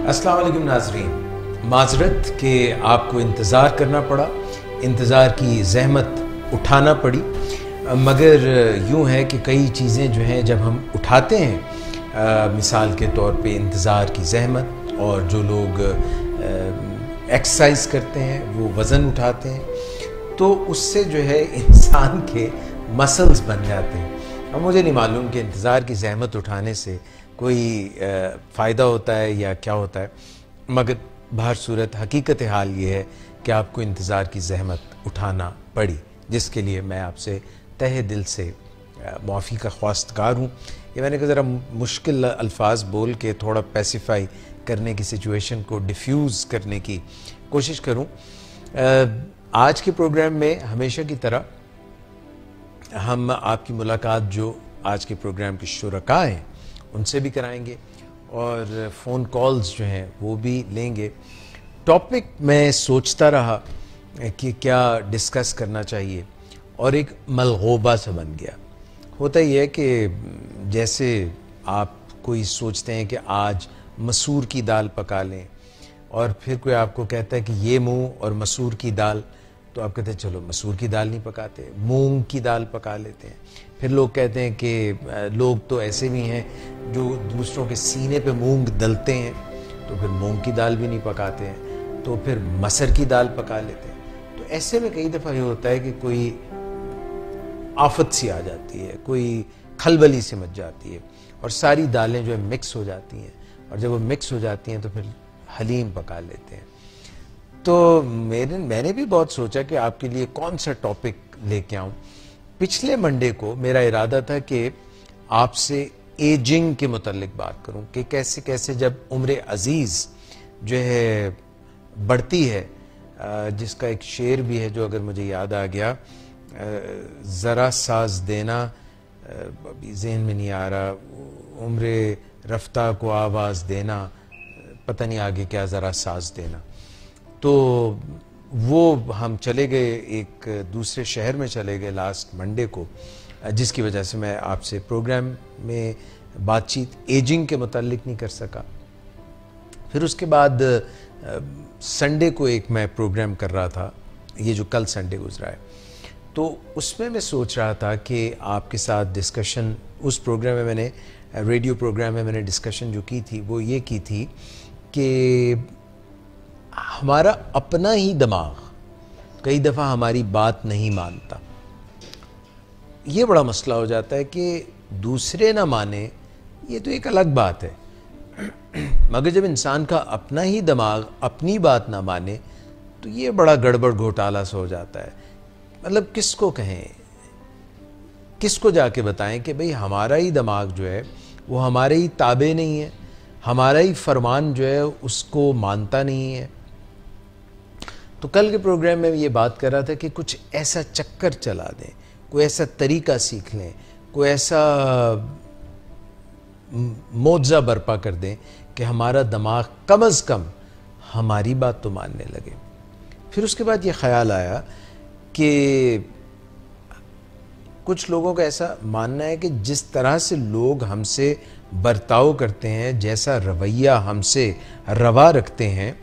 अस्सलाम वालेकुम नाज़रीन, माज़रत कि आपको इंतज़ार करना पड़ा, इंतज़ार की ज़हमत उठाना पड़ी, मगर यूँ है कि कई चीज़ें जो हैं जब हम उठाते हैं, मिसाल के तौर पे इंतज़ार की ज़हमत, और जो लोग एक्सरसाइज करते हैं वो वज़न उठाते हैं, तो उससे जो है इंसान के मसल्स बन जाते हैं। अब मुझे नहीं मालूम कि इंतज़ार की ज़हमत उठाने से कोई फ़ायदा होता है या क्या होता है, मगर बाहर सूरत हकीकत हाल ये है कि आपको इंतज़ार की ज़हमत उठाना पड़ी, जिसके लिए मैं आपसे तहे दिल से माफ़ी का ख्वास्तगार हूँ। ये मैंने कहा ज़रा मुश्किल अल्फाज बोल के थोड़ा पैसिफाई करने की, सिचुएशन को डिफ्यूज़ करने की कोशिश करूँ। आज के प्रोग्राम में हमेशा की तरह हम आपकी मुलाकात जो आज के प्रोग्राम के शुरका हैं उनसे भी कराएंगे और फ़ोन कॉल्स जो हैं वो भी लेंगे। टॉपिक मैं सोचता रहा कि क्या डिस्कस करना चाहिए और एक मलगोबा सा बन गया। होता ही है कि जैसे आप कोई सोचते हैं कि आज मसूर की दाल पका लें, और फिर कोई आपको कहता है कि ये मूंग और मसूर की दाल, तो आप कहते हैं चलो मसूर की दाल नहीं पकाते, मूंग की दाल पका लेते हैं। फिर लोग कहते हैं कि लोग तो ऐसे भी हैं जो दूसरों के सीने पे मूंग दलते हैं, तो फिर मूंग की दाल भी नहीं पकाते हैं, तो फिर मसर की दाल पका लेते हैं। तो ऐसे में कई दफ़ा ये होता है कि कोई आफत सी आ जाती है, कोई खलबली सी मच जाती है और सारी दालें जो है मिक्स हो जाती हैं, और जब वो मिक्स हो जाती हैं तो फिर हलीम पका लेते हैं। तो मैंने भी बहुत सोचा कि आपके लिए कौन सा टॉपिक लेके आऊं। पिछले मंडे को मेरा इरादा था कि आपसे एजिंग के मुतालिक बात करूं कि कैसे कैसे जब उम्र अजीज़ जो है बढ़ती है, जिसका एक शेर भी है जो अगर मुझे याद आ गया, ज़रा साज देना, अभी जहन में नहीं आ रहा, उम्र रफ्ता को आवाज़ देना, पता नहीं आगे क्या, ज़रा साज देना। तो वो हम चले गए, एक दूसरे शहर में चले गए लास्ट मंडे को, जिसकी वजह से मैं आपसे प्रोग्राम में बातचीत एजिंग के मुतालिक नहीं कर सका। फिर उसके बाद संडे को एक मैं प्रोग्राम कर रहा था, ये जो कल संडे गुजरा है, तो उसमें मैं सोच रहा था कि आपके साथ डिस्कशन, उस प्रोग्राम में मैंने, रेडियो प्रोग्राम में मैंने डिस्कशन जो की थी वो ये की थी कि हमारा अपना ही दिमाग कई दफ़ा हमारी बात नहीं मानता। ये बड़ा मसला हो जाता है कि दूसरे ना माने, ये तो एक अलग बात है, मगर जब इंसान का अपना ही दिमाग अपनी बात ना माने तो ये बड़ा गड़बड़ घोटाला सा हो जाता है। मतलब किसको कहें, किसको जाके बताएं कि भाई हमारा ही दिमाग जो है वो हमारे ही ताबे नहीं है, हमारा ही फरमान जो है उसको मानता नहीं है। तो कल के प्रोग्राम में ये बात कर रहा था कि कुछ ऐसा चक्कर चला दें, कोई ऐसा तरीका सीख लें, कोई ऐसा मोजा बर्पा कर दें कि हमारा दिमाग कम अज़ कम हमारी बात तो मानने लगे। फिर उसके बाद ये ख्याल आया कि कुछ लोगों का ऐसा मानना है कि जिस तरह से लोग हमसे बर्ताव करते हैं, जैसा रवैया हमसे रवा रखते हैं,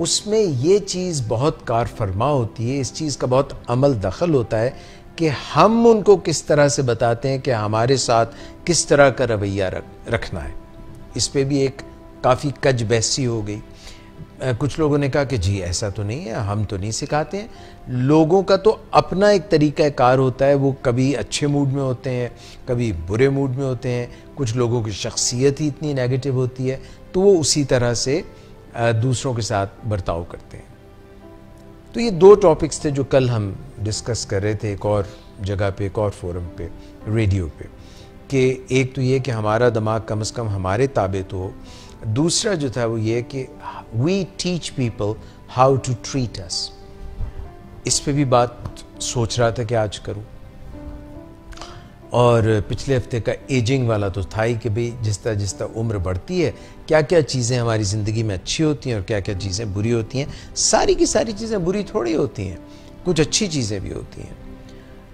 उसमें ये चीज़ बहुत कार फरमा होती है, इस चीज़ का बहुत अमल दखल होता है कि हम उनको किस तरह से बताते हैं कि हमारे साथ किस तरह का रवैया रखना है। इस पे भी एक काफ़ी कज बहसी हो गई। कुछ लोगों ने कहा कि जी ऐसा तो नहीं है, हम तो नहीं सिखाते हैं। लोगों का तो अपना एक तरीक़ा कार होता है, वो कभी अच्छे मूड में होते हैं, कभी बुरे मूड में होते हैं। कुछ लोगों की शख्सियत ही इतनी नेगेटिव होती है तो वो उसी तरह से दूसरों के साथ बर्ताव करते हैं। तो ये दो टॉपिक्स थे जो कल हम डिस्कस कर रहे थे एक और जगह पे, एक और फोरम पे, रेडियो पे, कि एक तो ये कि हमारा दिमाग कम से कम हमारे ताबे तो हो, दूसरा जो था वो ये कि we teach people how to treat us. इस पे भी बात सोच रहा था कि आज करूं। और पिछले हफ्ते का एजिंग वाला तो था ही कि भाई जिस तरह उम्र बढ़ती है क्या क्या चीज़ें हमारी ज़िंदगी में अच्छी होती हैं और क्या क्या चीज़ें बुरी होती हैं। सारी की सारी चीज़ें बुरी थोड़ी होती हैं, कुछ अच्छी चीज़ें भी होती हैं।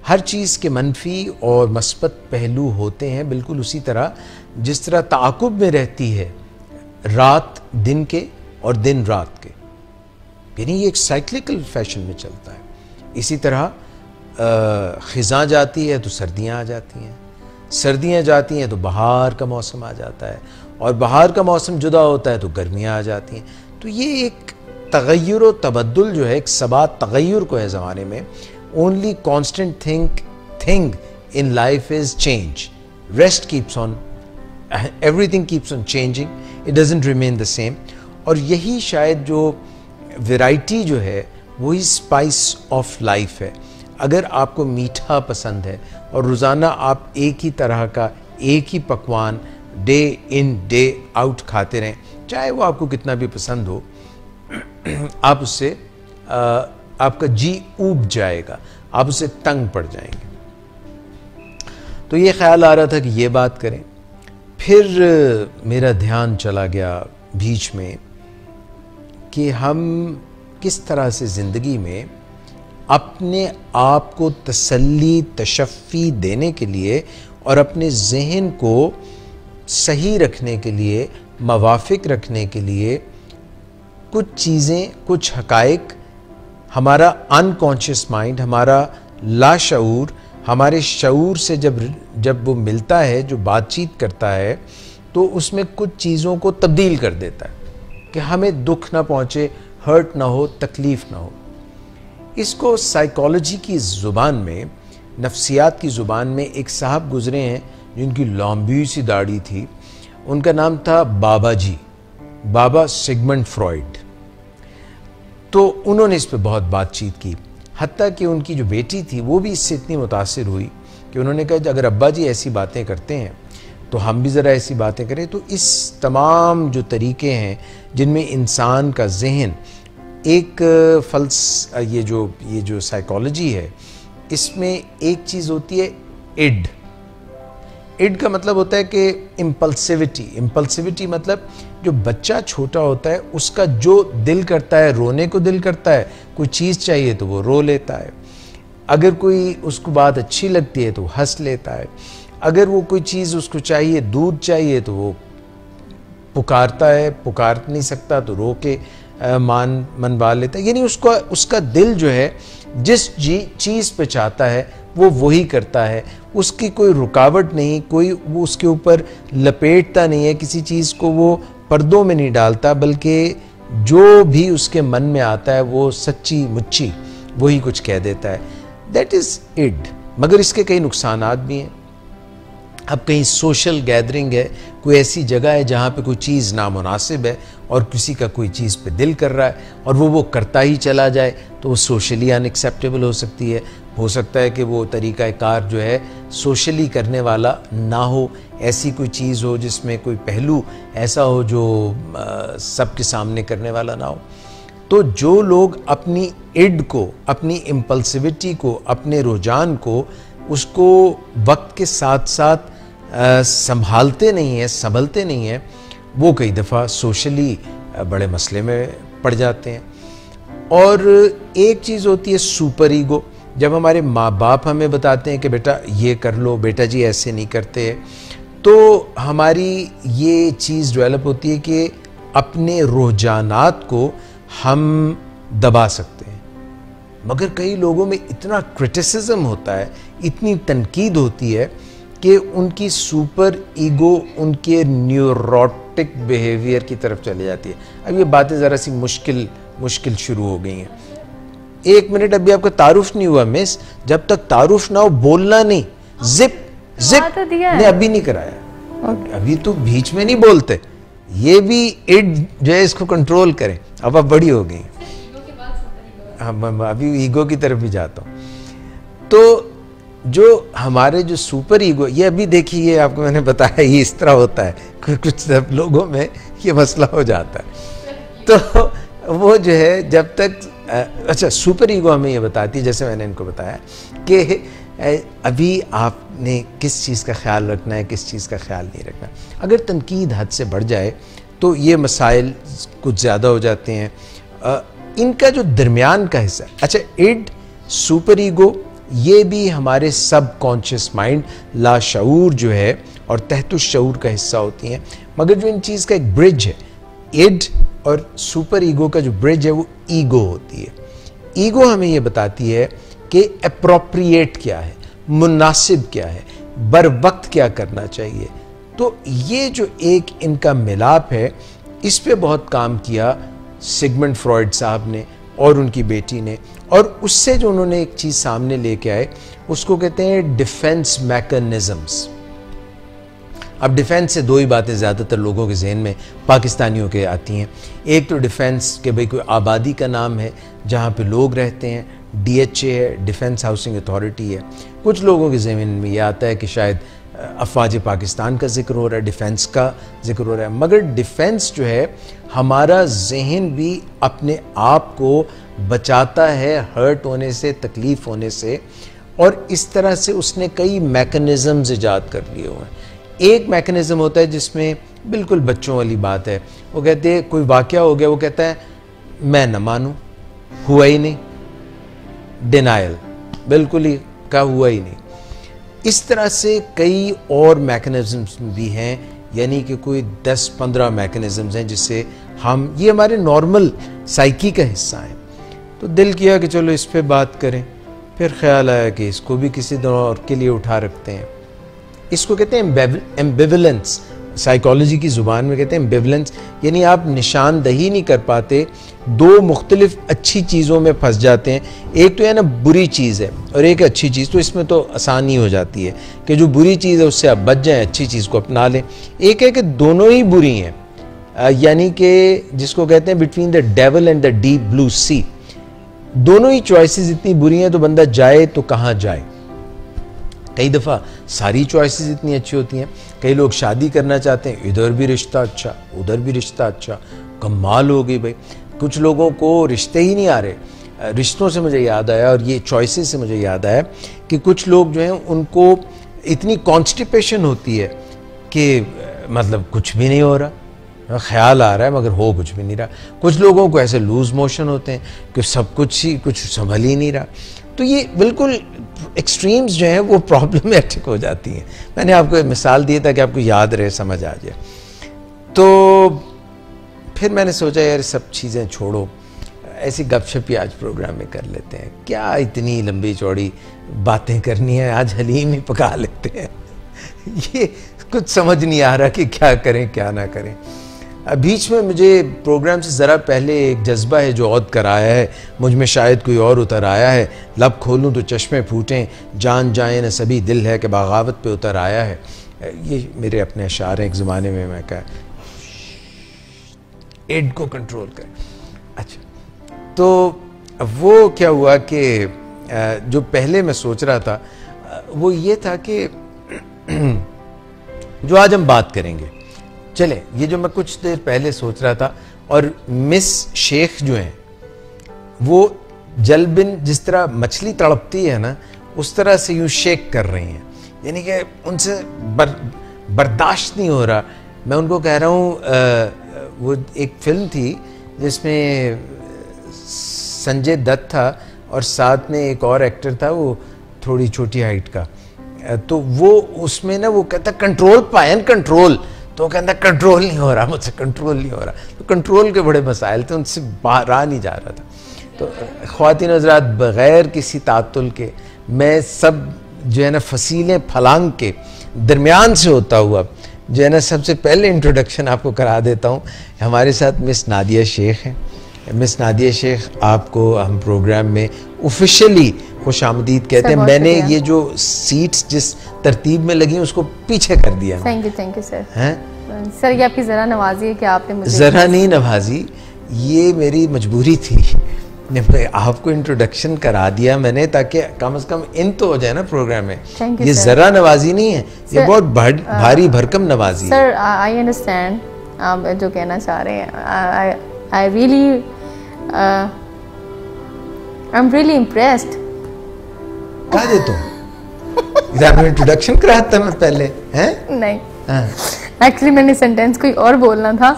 हर चीज़ के मनफी और मस्बत पहलू होते हैं, बिल्कुल उसी तरह जिस तरह ताक़ुब में रहती है रात दिन के और दिन रात के, यानी ये एक साइक्लिकल फैशन में चलता है। इसी तरह खिज़ां जाती है तो सर्दियाँ आ जाती हैं, सर्दियाँ जाती हैं तो बहार का मौसम आ जाता है, और बहार का मौसम जुदा होता है तो गर्मियाँ आ जाती हैं। तो ये एक तगय्युर व तबद्दुल जो है, एक सबात तगय्युर को है ज़माने में। Only constant thing in life is change, rest keeps on, everything keeps on changing, it doesn't remain the same. और यही शायद जो वैरायटी जो है वही स्पाइस ऑफ लाइफ है। अगर आपको मीठा पसंद है और रोज़ाना आप एक ही तरह का एक ही पकवान डे इन डे आउट खाते रहें, चाहे वो आपको कितना भी पसंद हो, आप उससे आपका जी ऊब जाएगा, आप उससे तंग पड़ जाएंगे। तो ये ख्याल आ रहा था कि ये बात करें। फिर मेरा ध्यान चला गया बीच में कि हम किस तरह से ज़िंदगी में अपने आप को तसल्ली तशफ़ी देने के लिए और अपने ज़हन को सही रखने के लिए, मवाफ़िक रखने के लिए कुछ चीज़ें, कुछ हक़ाइक़ हमारा अनकॉन्शियस माइंड, हमारा लाशऊर हमारे शऊर से जब वो मिलता है, जो बातचीत करता है, तो उसमें कुछ चीज़ों को तब्दील कर देता है कि हमें दुख ना पहुँचे, हर्ट ना हो, तकलीफ़ ना हो। इसको साइकोलॉजी की ज़ुबान में, नफ्सियात की ज़ुबान में एक साहब गुज़रे हैं जिनकी लंबी सी दाढ़ी थी, उनका नाम था बाबा जी, बाबा सिगमंड फ्रॉइड। तो उन्होंने इस पे बहुत बातचीत की, हत्ता कि उनकी जो बेटी थी वो भी इससे इतनी मुतासिर हुई कि उन्होंने कहा अगर अब्बा जी ऐसी बातें करते हैं तो हम भी ज़रा ऐसी बातें करें। तो इस तमाम जो तरीक़े हैं जिनमें इंसान का जहन एक ये जो साइकोलॉजी है, इसमें एक चीज़ होती है इड। इड का मतलब होता है कि इम्पल्सिविटी मतलब जो बच्चा छोटा होता है उसका जो दिल करता है, रोने को दिल करता है, कोई चीज़ चाहिए तो वो रो लेता है, अगर कोई उसको बात अच्छी लगती है तो वो हंस लेता है, अगर वो कोई चीज़ उसको चाहिए, दूध चाहिए तो वो पुकारता है, पुकार नहीं सकता तो रो के मनवा लेता है। यानी उसका दिल जो है जिस चीज़ पे चाहता है वो वही करता है, उसकी कोई रुकावट नहीं, कोई वो उसके ऊपर लपेटता नहीं है, किसी चीज़ को वो पर्दों में नहीं डालता, बल्कि जो भी उसके मन में आता है वो सच्ची मुच्ची वही कुछ कह देता है। That is it. मगर इसके कई नुकसानात भी हैं। अब कहीं सोशल गैदरिंग है, कोई ऐसी जगह है जहाँ पे कोई चीज़ नामुनासिब है और किसी का कोई चीज़ पे दिल कर रहा है और वो करता ही चला जाए, तो वो सोशली अनएक्सेप्टेबल हो सकती है। हो सकता है कि वो तरीक़ा कार जो है सोशली करने वाला ना हो, ऐसी कोई चीज़ हो जिसमें कोई पहलू ऐसा हो जो सबके सामने करने वाला ना हो। तो जो लोग अपनी इड को, अपनी इम्पल्सिविटी को, अपने रुझान को, उसको वक्त के साथ साथ संभालते नहीं हैं, संभलते नहीं हैं, वो कई दफ़ा सोशली बड़े मसले में पड़ जाते हैं। और एक चीज़ होती है सुपर ईगो। जब हमारे माँ बाप हमें बताते हैं कि बेटा ये कर लो, बेटा जी ऐसे नहीं करते, तो हमारी ये चीज़ डेवलप होती है कि अपने रुझानात को हम दबा सकते हैं। मगर कई लोगों में इतना क्रिटिसिज्म होता है, इतनी तनकीद होती है कि उनकी सुपर ईगो उनके न्यूरोटिक बिहेवियर की तरफ चली जाती है। अब ये बातें ज़रा सी मुश्किल शुरू हो गई हैं। एक मिनट, अभी आपका तारुफ नहीं हुआ मिस, जब तक तारुफ ना हो बोलना नहीं। जिप तो नहीं, अभी नहीं कराया, अभी तो बीच में नहीं बोलते। ये भी इड जो है इसको कंट्रोल करें। अब आप बड़ी हो गई, अभी ईगो की तरफ भी जाता हूँ। तो जो हमारे जो सुपर ईगो, ये अभी देखिए, आपको मैंने बताया ये इस तरह होता है, कुछ लोगों में ये मसला हो जाता है। तो वो जो है जब तक अच्छा, सुपर ईगो हमें ये बताती है, जैसे मैंने इनको बताया कि अभी आपने किस चीज़ का ख्याल रखना है, किस चीज़ का ख्याल नहीं रखना। अगर तनकीद हद से बढ़ जाए तो ये मसाइल कुछ ज़्यादा हो जाते हैं। इनका जो दरमियान का हिस्सा, अच्छा इड, सुपर ईगो, ये भी हमारे सब कॉन्शियस माइंड, लाशऊर जो है और तहतुश शऊर का हिस्सा होती हैं। मगर जो इन चीज़ का एक ब्रिज है, इड और सुपर ईगो का जो ब्रिज है वो ईगो होती है। ईगो हमें ये बताती है कि एप्रोप्रिएट क्या है, मुनासिब क्या है, बर वक्त क्या करना चाहिए। तो ये जो एक इनका मिलाप है, इस पे बहुत काम किया सिगमंड फ्रॉइड साहब ने और उनकी बेटी ने, और उससे जो उन्होंने एक चीज़ सामने लेके आए उसको कहते हैं डिफेंस मैकेनिज्म्स। अब डिफेंस से दो ही बातें ज़्यादातर लोगों के जहन में पाकिस्तानियों के आती हैं। एक तो डिफेंस के भाई कोई आबादी का नाम है जहाँ पे लोग रहते हैं, DHA है, डिफेंस हाउसिंग अथॉरिटी है। कुछ लोगों के जहन में ये आता है कि शायद अफवाज पाकिस्तान का जिक्र हो रहा है, डिफेंस का जिक्र हो रहा है, मगर डिफेंस जो है हमारा जहन भी अपने आप को बचाता है हर्ट होने से, तकलीफ होने से, और इस तरह से उसने कई मैकेनिज़म्स ईजाद कर लिए हुए हैं। एक मैकेनिज़्म होता है जिसमें बिल्कुल बच्चों वाली बात है, वो कहते हैं कोई वाक़या हो गया, वो कहता है मैं न मानूं, हुआ ही नहीं, डिनायल, बिल्कुल ही का हुआ ही नहीं। इस तरह से कई और मैकेनिज़म्स भी हैं, यानी कि कोई 10-15 मैकेनिज़म्स हैं जिससे हम, ये हमारे नॉर्मल साइकी का हिस्सा है। तो दिल किया कि चलो इस पे बात करें, फिर ख्याल आया कि इसको भी किसी दौर के लिए उठा रखते हैं। इसको कहते हैं एम्बिवलेंस, साइकोलॉजी की ज़ुबान में कहते हैं एम्बिवलेंस, यानी आप निशानदही नहीं कर पाते, दो मुख्तलिफ अच्छी चीज़ों में फंस जाते हैं। एक तो है ना बुरी चीज़ है और एक अच्छी चीज़, तो इसमें तो आसानी हो जाती है कि जो बुरी चीज़ है उससे आप बच जाएं, अच्छी चीज़ को अपना लें। एक है कि दोनों ही बुरी हैं, यानी कि जिसको कहते हैं between the devil and the deep blue sea, दोनों ही चॉइसेस इतनी बुरी हैं तो बंदा जाए तो कहाँ जाए। कई दफ़ा सारी चॉइसेस इतनी अच्छी होती हैं, कई लोग शादी करना चाहते हैं, इधर भी रिश्ता अच्छा, उधर भी रिश्ता अच्छा, कमाल हो गई भाई। कुछ लोगों को रिश्ते ही नहीं आ रहे। रिश्तों से मुझे याद आया और ये चॉइसेस से मुझे याद आया कि कुछ लोग जो हैं उनको इतनी कॉन्स्टिपेशन होती है कि मतलब कुछ भी नहीं हो रहा, ख्याल आ रहा है मगर हो कुछ भी नहीं रहा। कुछ लोगों को ऐसे लूज मोशन होते हैं कि सब कुछ ही कुछ संभल ही नहीं रहा। तो ये बिल्कुल एक्सट्रीम्स जो हैं वो प्रॉब्लमेटिक हो जाती हैं। मैंने आपको एक मिसाल दी था कि आपको याद रहे, समझ आ जाए। तो फिर मैंने सोचा यार सब चीज़ें छोड़ो, ऐसी गपशप ही आज प्रोग्राम में कर लेते हैं, क्या इतनी लंबी चौड़ी बातें करनी है, आज हलीम ही पका लेते हैं। ये कुछ समझ नहीं आ रहा कि क्या करें क्या ना करें। बीच में मुझे प्रोग्राम से ज़रा पहले एक जज्बा है जो औद कराया है, मुझ में शायद कोई और उतर आया है, लब खोलूं तो चश्मे फूटें, जान जाए न सभी दिल है कि बगावत पे उतर आया है। ये मेरे अपने अशार हैं, एक ज़माने में मैं कहा एड को कंट्रोल कर। अच्छा, तो वो क्या हुआ कि जो पहले मैं सोच रहा था वो ये था कि जो आज हम बात करेंगे, चले ये जो मैं कुछ देर पहले सोच रहा था, और मिस शेख जो हैं वो जलबिन जिस तरह मछली तड़पती है ना, उस तरह से यूं शेक कर रही हैं, यानी कि उनसे बर्दाश्त नहीं हो रहा। मैं उनको कह रहा हूँ, वो एक फिल्म थी जिसमें संजय दत्त था और साथ में एक और एक्टर था, वो थोड़ी छोटी हाइट का, तो वो उसमें ना वो कहता कंट्रोल पायन कंट्रोल, तो कहता कंट्रोल नहीं हो रहा मुझसे, कंट्रोल नहीं हो रहा। तो कंट्रोल के बड़े मसाइल थे, उनसे बाहर आ नहीं जा रहा था। तो ख्वातीन हज़रात, बग़ैर किसी तातुल के मैं सब जो है ना फसीलें फलांग के दरमियान से होता हुआ जो है ना सबसे पहले इंट्रोडक्शन आपको करा देता हूँ। हमारे साथ मिस नादिया शेख हैं। मिस नादिया शेख, आपको हम प्रोग्राम में ऑफिशियली खुश आमदीद कहते हैं। मैंने ये जो सीट्स जिस तरतीब में लगी उसको पीछे कर दिया। Thank you sir. हैं सर, ये आपकी ज़रा नवाजी है कि आपने मुझे ज़रा नहीं नवाजी, ये मेरी मजबूरी थी। आपको इंट्रोडक्शन करा दिया मैंने ताकि कम से कम इन तो हो जाए ना प्रोग्राम में। ये ज़रा नवाजी नहीं है, ये बहुत भारी भरकम नवाजी। सर आई अंडरस्टैंड आप जो कहना चाह रहे हैं। I really I am really impressed. कहा दे तुम इंट्रोडक्शन कराता मैं पहले हैं? नहीं, एक्चुअली मैंने सेंटेंस कोई और बोलना था,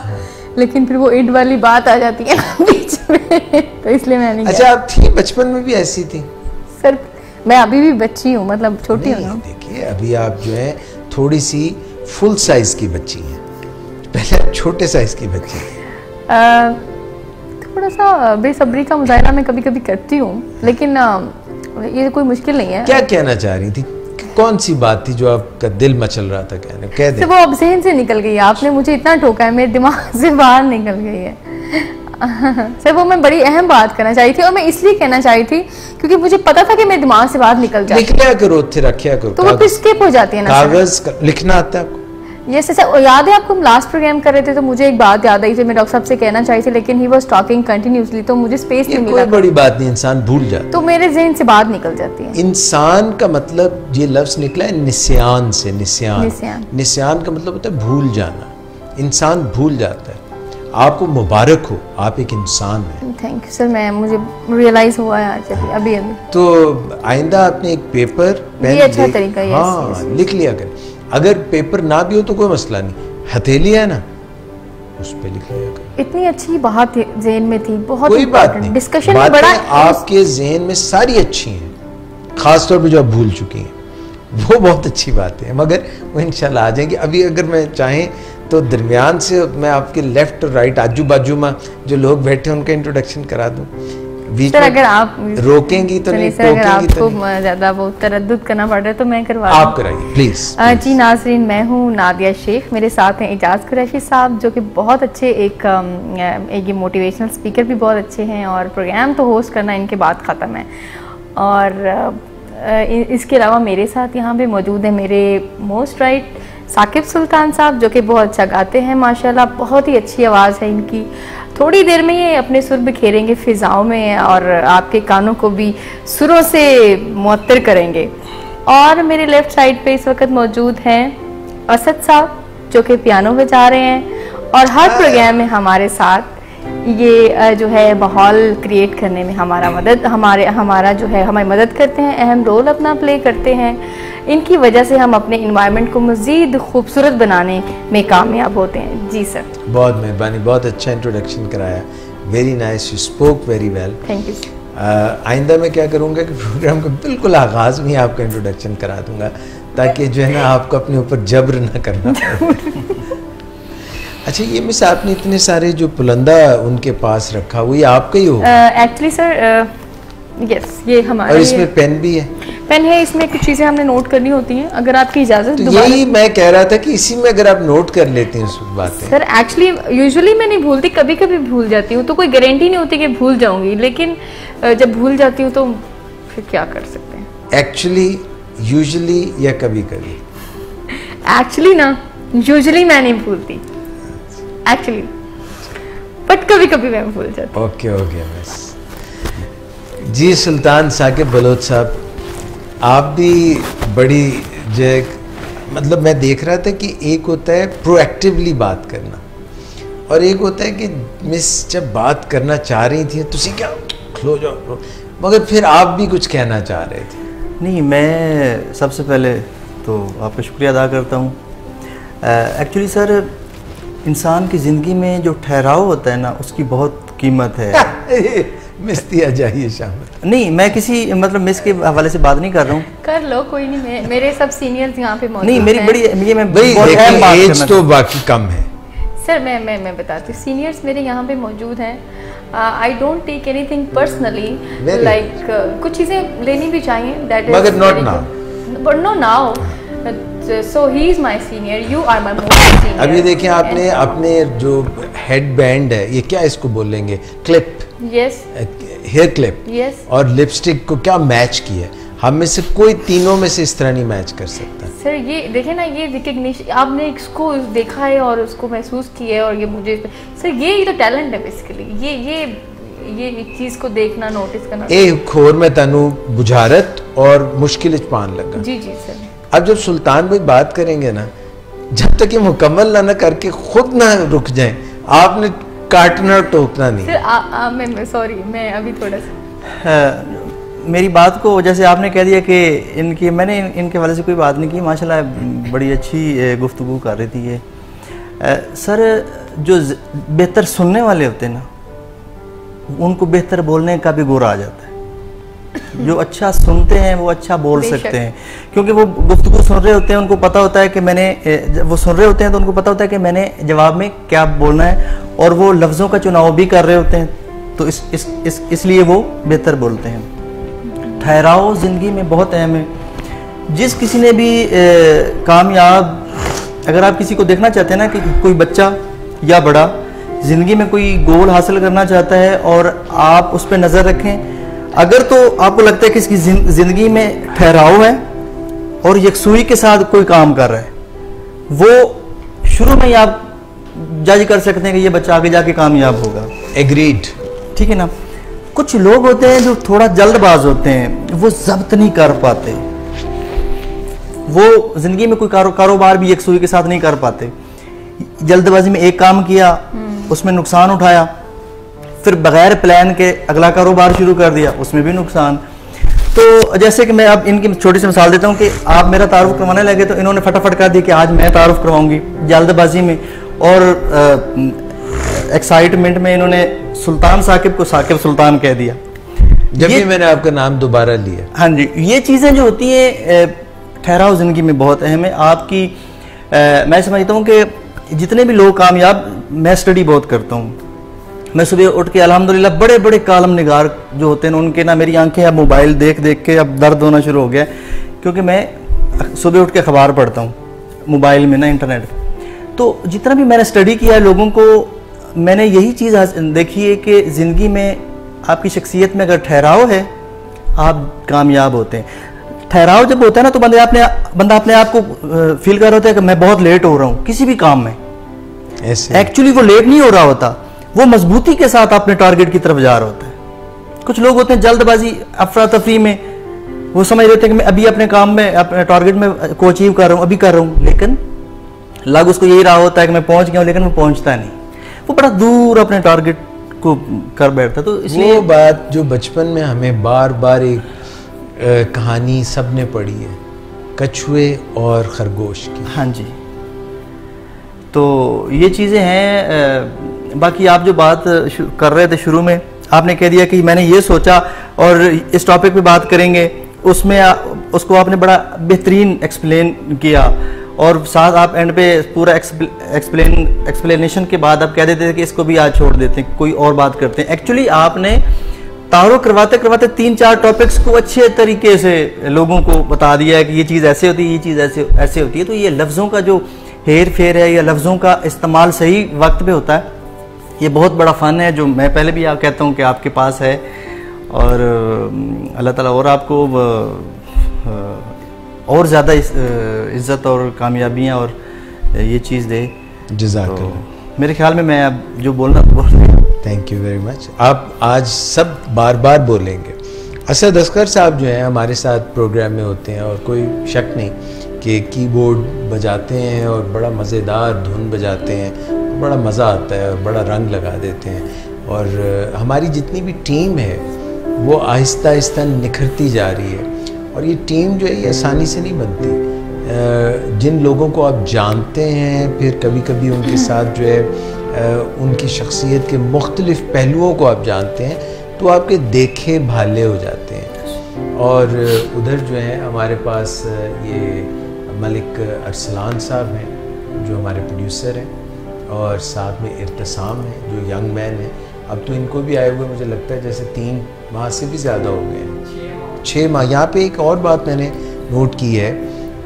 लेकिन फिर वो इड वाली बात आ जाती है बीच में, तो इसलिए मैंने। अच्छा, आप थी बचपन में भी ऐसी थी? सर मैं अभी भी बच्ची हूँ, मतलब छोटी हूँ ना। देखिए अभी आप जो है थोड़ी सी फुल साइज की बच्ची हैं, पहले आप छोटे साइज की बच्ची हैं। थोड़ा सा बेसब्री का मुजाहरा मैं कभी कभी करती हूँ, लेकिन ये कोई मुश्किल नहीं है। क्या कहना चाह रही थी, कौन सी बात थी जो आपका दिल मचल रहा था कहने, कह दे। वो अब ज़हन से निकल गई है, आपने मुझे इतना टोका है, मेरे दिमाग से बाहर निकल गई है। सर वो मैं बड़ी अहम बात करना चाहिए थी, और मैं इसलिए कहना चाहिए थी क्योंकि मुझे पता था कि मेरे दिमाग से बाहर निकल जाए। लिखना करो, थे रखा करो, तो वो फिर स्किप हो जाती है ना। कागज लिखना आता है आपको? यस सर, याद है आपको हम लास्ट प्रोग्राम कर रहे थे तो मुझे एक बात याद आई थी, मैं डॉक्टर साहब से कहना चाहिए थी, लेकिन ही वाज टॉकिंग कंटिन्यूअसली, तो मुझे स्पेस नहीं मिला। कोई बड़ी बात नहीं, इंसान भूल जाता है, तो मेरे ज़हन से बात निकल जाती है। इंसान का मतलब ये लफ्ज निकला है निस्यान से, निस्यान। निस्यान का मतलब होता है भूल जाना, इंसान भूल जाता है। आपको मुबारक हो, आप एक इंसान हैं। थैंक यू सर, मैं मुझे रियलाइज हुआ है आज अभी। तो आइंदा आपने एक पेपर पेन, ये अच्छा तरीका है। हाँ, लिख लिया कर। अगर पेपर ना भी हो तो कोई मसला नहीं, हथेली है ना, उस पे लिख लिया कर। इतनी अच्छी बात ज़हन में थी, बहुत कोई बात नहीं, डिस्कशन में बड़ा आपके ज़हन में सारी अच्छी हैं, खासतौर पे जो आप भूल चुकी हैं वो बहुत अच्छी बात है, मगर वो इंशाल्लाह आ जाएंगे। अभी अगर मैं चाहें तो दरमियान से मैं आपके लेफ्ट और राइट आजू बाजू में जो लोग बैठे हैं उनका इंट्रोडक्शन करा दूं। बीच में अगर आप रोकेंगी तो नहीं, अगर आपको ज्यादा वो तरद्दुद करना पड़ रहा है तो मैं करवा दूं। आप कराइए प्लीज। जी नाज़रीन, मैं हूँ नादिया शेख, मेरे साथ हैं एजाज कुरैशी साहब जो कि बहुत अच्छे एक मोटिवेशनल स्पीकर भी बहुत अच्छे हैं, और प्रोग्राम तो होस्ट करना इनके बाद ख़त्म है। और इसके अलावा मेरे साथ यहाँ पे मौजूद है मेरे मोस्ट राइट साकिब सुल्तान साहब जो कि बहुत अच्छा गाते हैं माशाल्लाह, बहुत ही अच्छी आवाज़ है इनकी। थोड़ी देर में ये अपने सुर बिखेरेंगे फ़िज़ाओं में और आपके कानों को भी सुरों से मुअत्तर करेंगे। और मेरे लेफ़्ट साइड पे इस वक्त मौजूद हैं असद साहब जो कि पियानो बजा रहे हैं, और हर प्रोग्राम में हमारे साथ ये जो है माहौल क्रिएट करने में हमारा जो है हमारी मदद करते हैं, अहम रोल अपना प्ले करते हैं। इनकी वजह से हम अपने इन्वायरमेंट को मज़ीद खूबसूरत बनाने में कामयाब होते हैं। जी सर, बहुत मेहरबानी, बहुत अच्छा इंट्रोडक्शन कराया, very nice, you spoke very well. Thank you. आइंदा मैं क्या करूँगा कि प्रोग्राम का बिल्कुल आगाज़ में ही आपका इंट्रोडक्शन करा दूंगा ताकि जो है ना आपको अपने ऊपर जबर ना करना पड़े। अच्छा, ये मिस आपने इतने सारे जो पुलंदा उनके पास रखा वो ये आपका ही होगा? एक्चुअली सर यस, ये हमारा। और इसमें पेन भी है? पेन है, इसमें कुछ चीज़ें हमने नोट करनी होती हैं, अगर आपकी इजाज़त। तो यही मैं कह रहा था कि इसी में अगर आप नोट कर लेते हैं सब बातें। सर एक्चुअली यूजुअली मैं नहीं भूलती, कभी कभी भूल जाती हूँ, तो कोई गारंटी नहीं होती कि भूल जाऊंगी, लेकिन जब भूल जाती हूँ तो फिर क्या कर सकते हैं। एक्चुअली, यूजुअली या कभी कभी? एक्चुअली ना, यूजुअली मैं नहीं भूलती एक्चुअली, बट कभी कभी मैं भूल जाती। ओके ओके बस। जी सुल्तान साकिब बलोच साहब, आप भी बड़ी जो मतलब मैं देख रहा था कि एक होता है प्रोएक्टिवली बात करना और एक होता है कि मिस जब बात करना चाह रही थी तुसी क्या खलो जाओ, मगर फिर आप भी कुछ कहना चाह रहे थे। नहीं, मैं सबसे पहले तो आपका शुक्रिया अदा करता हूँ। एक्चुअली सर, इंसान की ज़िंदगी में जो ठहराव होता है ना, उसकी बहुत कीमत है। मिस दिया जाइए शामिल। नहीं, मैं किसी मतलब मिस के हवाले से बात नहीं कर रहा हूँ। कर लो, कोई नहीं, मेरे सब सीनियर्स यहाँ पे मौजूद नहीं, मेरी हैं। बड़ी ये मैं भाई बहुत अहम बात एज करना तो बाकी कम है सर। मैं बताती हूँ, सीनियर्स मेरे यहाँ पे मौजूद हैं। I don't take anything personally, like कुछ चीज़ें लेनी भी चाहिए, दैट इज मगर not now. But no now, so he is my senior, you are my most senior. अब ये देखिए, आपने अपने जो हेड बैंड है, ये क्या इसको बोलेंगे, clip, yes, hair clip, yes, और लिपस्टिक को क्या मैच किया है। हम में से कोई तीनों में से इस तरह नहीं मैच कर सकता। सर ये देखे ना, ये रिकग्निशन आपने इसको देखा है और उसको महसूस किया है, और ये मुझे सर ये तो टैलेंट है बेसिकली, ये एक चीज़ को देखना, नोटिस करना। एक होर में तनु बुझारत और मुश्किल पान लगा। जी जी सर। अब जब सुल्तान भाई बात करेंगे ना, जब तक ये मुकम्मल ना करके खुद ना रुक जाएं, आपने काटना टोकना नहीं। सर मैं सॉरी, मैं अभी थोड़ा सा मेरी बात को जैसे आपने कह दिया कि मैंने इनके वाले से कोई बात नहीं की, माशाल्लाह बड़ी अच्छी गुफ्तगू कर रही थी ये। सर, जो बेहतर सुनने वाले होते हैं ना, उनको बेहतर बोलने का भी गुरा आ जाता है। जो अच्छा सुनते हैं वो अच्छा बोल सकते हैं, क्योंकि वो गुफ्तगू सुन रहे होते हैं, उनको पता होता है कि वो सुन रहे होते हैं तो उनको पता होता है कि मैंने जवाब में क्या बोलना है, और वो लफ्ज़ों का चुनाव भी कर रहे होते हैं, तो इसलिए वो बेहतर बोलते हैं। ठहराव ज़िंदगी में बहुत अहम है। जिस किसी ने भी कामयाब, अगर आप किसी को देखना चाहते हैं ना कि कोई बच्चा या बड़ा ज़िंदगी में कोई गोल हासिल करना चाहता है और आप उस पर नज़र रखें, अगर तो आपको लगता है कि इसकी ज़िंदगी में ठहराव है और यकसुई के साथ कोई काम कर रहा है, वो शुरू में ही आप जज कर सकते हैं कि ये बच्चा आगे जाके कामयाब होगा। एग्रीड, ठीक है ना। कुछ लोग होते हैं जो थोड़ा जल्दबाज होते हैं, वो जब्त नहीं कर पाते, वो जिंदगी में कोई कारोबार भी यकसुई के साथ नहीं कर पाते। जल्दबाजी में एक काम किया, उसमें नुकसान उठाया, फिर बगैर प्लान के अगला कारोबार शुरू कर दिया, उसमें भी नुकसान। तो जैसे कि मैं अब इनकी छोटी सी मिसाल देता हूँ कि आप मेरा तारुफ करवाने लगे तो इन्होंने फटाफट कर दिया कि आज मैं तारुफ करवाऊंगी जल्दबाजी में, और एक्साइटमेंट में इन्होंने सुल्तान साकिब को साकिब सुल्तान कह दिया, जब भी मैंने आपका नाम दोबारा लिया। हाँ जी, ये चीज़ें जो होती हैं, ठहराव ज़िंदगी में बहुत अहम है। आपकी मैं समझता हूँ कि जितने भी लोग कामयाब, मैं स्टडी बहुत करता हूँ, मैं सुबह उठ के अल्हम्दुलिल्लाह बड़े बड़े कालम निगार जो होते हैं उनके ना, मेरी आंखें अब मोबाइल देख देख के अब दर्द होना शुरू हो गया, क्योंकि मैं सुबह उठ के अखबार पढ़ता हूँ मोबाइल में ना, इंटरनेट। तो जितना भी मैंने स्टडी किया है लोगों को, मैंने यही चीज़ देखी है कि ज़िंदगी में आपकी शख्सियत में अगर ठहराव है, आप कामयाब होते हैं। ठहराव जब होता है ना, तो बंदा अपने आप को फील कर रहा होता है कि मैं बहुत लेट हो रहा हूँ किसी भी काम में। एक्चुअली वो लेट नहीं हो रहा होता, वो मजबूती के साथ अपने टारगेट की तरफ जा रहा होता है। कुछ लोग होते हैं जल्दबाजी, अफरा तफरी में, वो समझ रहे थे कि मैं अभी अपने काम में, अपने टारगेट में को अचीव कर रहा हूँ, अभी कर रहा हूँ, लेकिन लग उसको यही रहा होता है कि मैं पहुंच गया हूँ, लेकिन वो पहुंचता नहीं, वो बड़ा दूर अपने टारगेट को कर बैठता। तो इसलिए वो बात जो बचपन में हमें बार बार एक कहानी सबने पढ़ी है, कछुए और खरगोश की। हाँ जी, तो ये चीज़ें हैं। बाकी आप जो बात कर रहे थे शुरू में, आपने कह दिया कि मैंने ये सोचा और इस टॉपिक पे बात करेंगे, उसमें उसको आपने बड़ा बेहतरीन एक्सप्लेन किया, और साथ आप एंड पे पूरा एक्सप्लेनेशन के बाद आप कह देते थे कि इसको भी आज छोड़ देते हैं, कोई और बात करते हैं। एक्चुअली आपने तारुफ करवाते करवाते 3-4 टॉपिक्स को अच्छे तरीके से लोगों को बता दिया है कि ये चीज़ ऐसे होती है, ये चीज़ ऐसे होती है। तो ये लफ्ज़ों का जो हेर फेर है, या लफ्ज़ों का इस्तेमाल सही वक्त पे होता है, ये बहुत बड़ा फ़न है, जो मैं पहले भी कहता हूँ कि आपके पास है, और अल्लाह ताला और आपको और ज़्यादा इज़्ज़त और कामयाबियाँ और ये चीज़ दे। जज़ाकल्लाह। तो मेरे ख्याल में मैं अब जो बोलना तो बोल रही हूँ। Thank you very much. आप आज सब बार बार बोलेंगे। असद असगर साहब जो हैं हमारे साथ प्रोग्राम में होते हैं, और कोई शक नहीं कि कीबोर्ड बजाते हैं और बड़ा मज़ेदार धुन बजाते हैं, बड़ा मज़ा आता है और बड़ा रंग लगा देते हैं। और हमारी जितनी भी टीम है वो आहिस्ता आहिस्ता निखरती जा रही है, और ये टीम जो है ये आसानी से नहीं बनती। जिन लोगों को आप जानते हैं, फिर कभी कभी उनके साथ जो है उनकी शख्सियत के मुख्तलिफ़ पहलुओं को आप जानते हैं, तो आपके देखे भाले हो जाते हैं। और उधर जो है हमारे पास ये मलिक अरसलान साहब हैं जो हमारे प्रोड्यूसर हैं, और साथ में इर्तिसाम है जो यंग मैन है। अब तो इनको भी आए हुए मुझे लगता है जैसे 3 माह से भी ज़्यादा हो गए हैं, 6 माह। यहाँ पे एक और बात मैंने नोट की है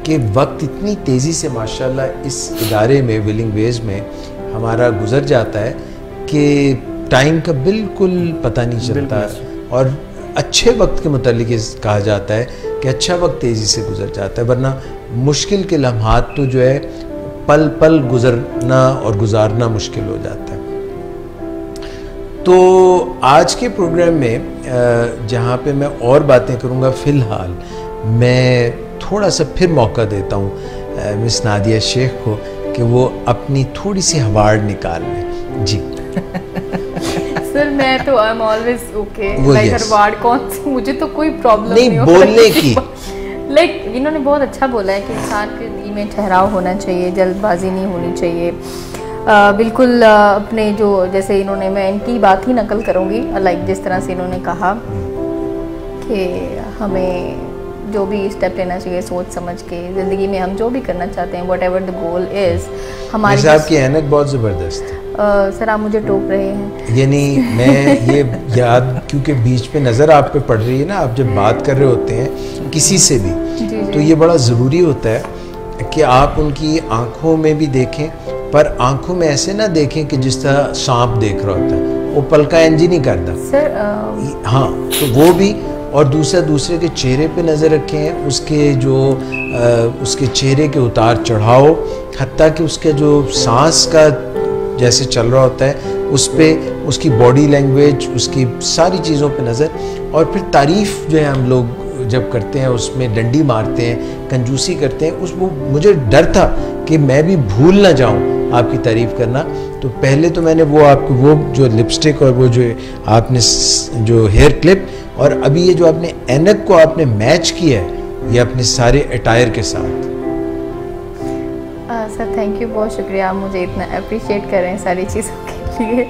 कि वक्त इतनी तेज़ी से माशाल्लाह इस इदारे में, विलिंग वेज में हमारा गुजर जाता है कि टाइम का बिल्कुल पता नहीं चलता। और अच्छे वक्त के मुतालिक कहा जाता है कि अच्छा वक्त तेज़ी से गुजर जाता है, वरना मुश्किल के लम्हात तो जो है पल पल गुजरना और गुजारना मुश्किल हो जाता है। तो आज के प्रोग्राम में जहाँ पे मैं और बातें करूँगा, फ़िलहाल मैं थोड़ा सा फिर मौका देता हूँ मिस नादिया शेख को कि वो अपनी थोड़ी सी हवाड़ निकाल लें। जी सर, मैं तो I am always okay, like हवाड़ कौन सी, मुझे तो कोई प्रॉब्लम नहीं बोलने की। लाइक इन्होंने बहुत अच्छा बोला है कि इंसान के दिल में ठहराव होना चाहिए, जल्दबाजी नहीं होनी चाहिए। बिल्कुल अपने जो, जैसे इन्होंने, मैं इनकी बात ही नकल करूँगी, लाइक जिस तरह से इन्होंने कहा कि हमें जो भी स्टेप लेना चाहिए सोच समझ के, ज़िंदगी में हम जो भी करना चाहते हैं, what ever the goal is, हमारी आपकी ऐनक बहुत ज़बरदस्त है। सर आप मुझे टोक रहे हैं। यानी मैं ये याद, क्योंकि बीच पे नज़र आप पे पड़ रही है ना, आप जब बात कर रहे होते हैं किसी से भी, तो ये बड़ा ज़रूरी होता है कि आप उनकी आंखों में भी देखें, पर आंखों में ऐसे ना देखें कि जिस तरह सांप देख रहा होता है, वो पलका एंजी नहीं करता सर। हाँ, तो वो भी, और दूसरे के चेहरे पे नज़र रखें, उसके जो उसके चेहरे के उतार चढ़ाव, हत्ता कि उसके जो सांस का जैसे चल रहा होता है उस पर, उसकी बॉडी लैंग्वेज, उसकी सारी चीज़ों पे नज़र। और फिर तारीफ़ जो है हम लोग जब करते हैं उसमें डंडी मारते हैं, कंजूसी करते हैं, उस वो मुझे डर था कि मैं भी भूल ना जाऊं आपकी तारीफ़ करना। तो पहले तो मैंने वो आपको वो जो लिपस्टिक और वो जो आपने जो हेयर क्लिप, और अभी ये जो आपने ऐनक को आपने मैच किया है ये अपने सारे अटायर के साथ। सर थैंक यू, बहुत शुक्रिया, आप मुझे इतना अप्रिशिएट कर रहे हैं सारी चीज़ों के लिए।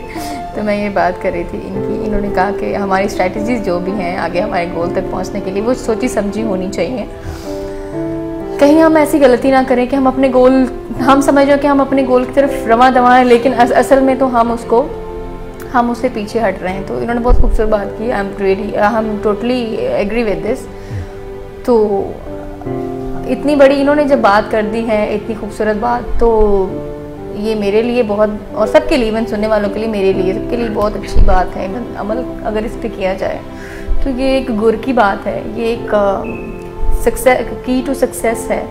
तो मैं ये बात कर रही थी इनकी, इन्होंने कहा कि हमारी स्ट्रैटेजीज जो भी हैं आगे हमारे गोल तक पहुंचने के लिए वो सोची समझी होनी चाहिए। कहीं हम ऐसी गलती ना करें कि हम अपने गोल, हम समझ रहे कि हम अपने गोल की तरफ रवा दवा हैं, लेकिन असल में तो हम उससे पीछे हट रहे हैं। तो इन्होंने बहुत खूबसूरत बात की, I am totally agree with this. तो इतनी बड़ी इन्होंने जब बात कर दी है, इतनी खूबसूरत बात, तो ये मेरे लिए बहुत, और सबके लिए, इवन सुनने वालों के लिए, मेरे लिए, सबके लिए बहुत अच्छी बात है। अमल अगर इस पर किया जाए तो ये एक गुर की बात है, ये एक सक्सेस, की टू सक्सेस है।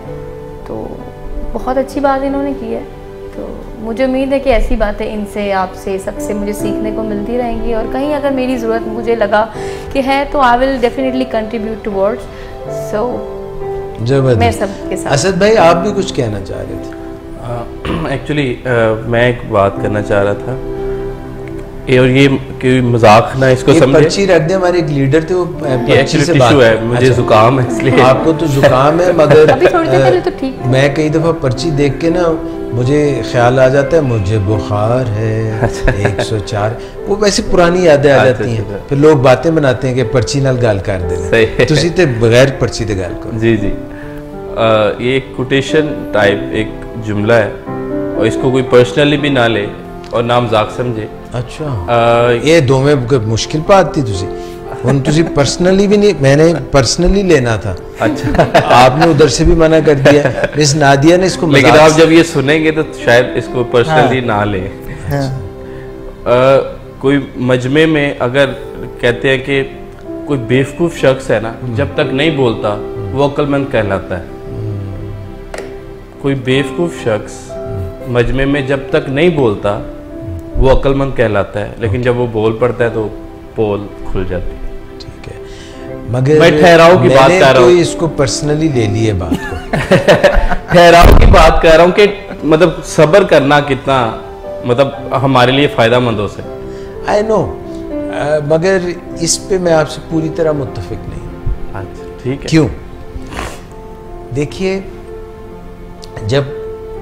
तो बहुत अच्छी बात इन्होंने की है। तो मुझे उम्मीद है कि ऐसी बातें इनसे, आपसे, सबसे मुझे सीखने को मिलती रहेंगी। और कहीं अगर मेरी ज़रूरत मुझे लगा कि है तो I will definitely contribute towards. So मैं सबके साथ। असद भाई आप भी कुछ कहना चाह रहे थे? एक्चुअली मैं एक बात करना चाह रहा था, और ये कोई मजाक ना इसको समझे। पर्ची रख दे, हमारे एक लीडर थे, वो पर्ची से बात है, मुझे जुकाम है इसलिए। आपको तो जुकाम है, मगर अभी थोड़ी देर पहले तो ठीक। मैं कई दफ़ा पर्ची देख के ना मुझे ख्याल आ जाता है मुझे बुखार है 104, वो वैसे पुरानी यादें आ जाती हैं। फिर लोग बातें बनाते हैं कि पर्ची नाल गाल कर दे, तुसी ते बगैर पर्ची दे गाल करो। जी जी, ये एक कोटेशन टाइप एक जुमला है, और इसको कोई पर्सनली भी ना ले और ना मजाक समझे। अच्छा, ये दो में मुश्किल बात थी, तुसी ਹੁਣ ਤੁਸੀਂ पर्सनली भी नहीं, मैंने पर्सनली लेना था। अच्छा, आपने उधर से भी मना कर दिया। मिस नादिया ने इसको, लेकिन आप जब ये सुनेंगे तो शायद इसको पर्सनली ना ले। कोई मजमे में अगर कहते हैं कि कोई बेवकूफ शख्स है ना, जब तक नहीं बोलता वो अक्लमंद कहलाता है। कोई बेवकूफ शख्स मजमे में जब तक नहीं बोलता वो अक्लमंद कहलाता है, लेकिन जब वो बोल पड़ता है तो पोल खुल जाती है। मगर मैं ठहराव की बात कर रहा हूँ, इसको पर्सनली ले लिए बात को। ठहराव की बात कर रहा हूँ कि मतलब सब्र करना कितना मतलब हमारे लिए फायदेमंद हो सकता। आई नो, मगर इस पे मैं आपसे पूरी तरह मुत्तफिक नहीं। अच्छा ठीक है। क्यों? देखिए, जब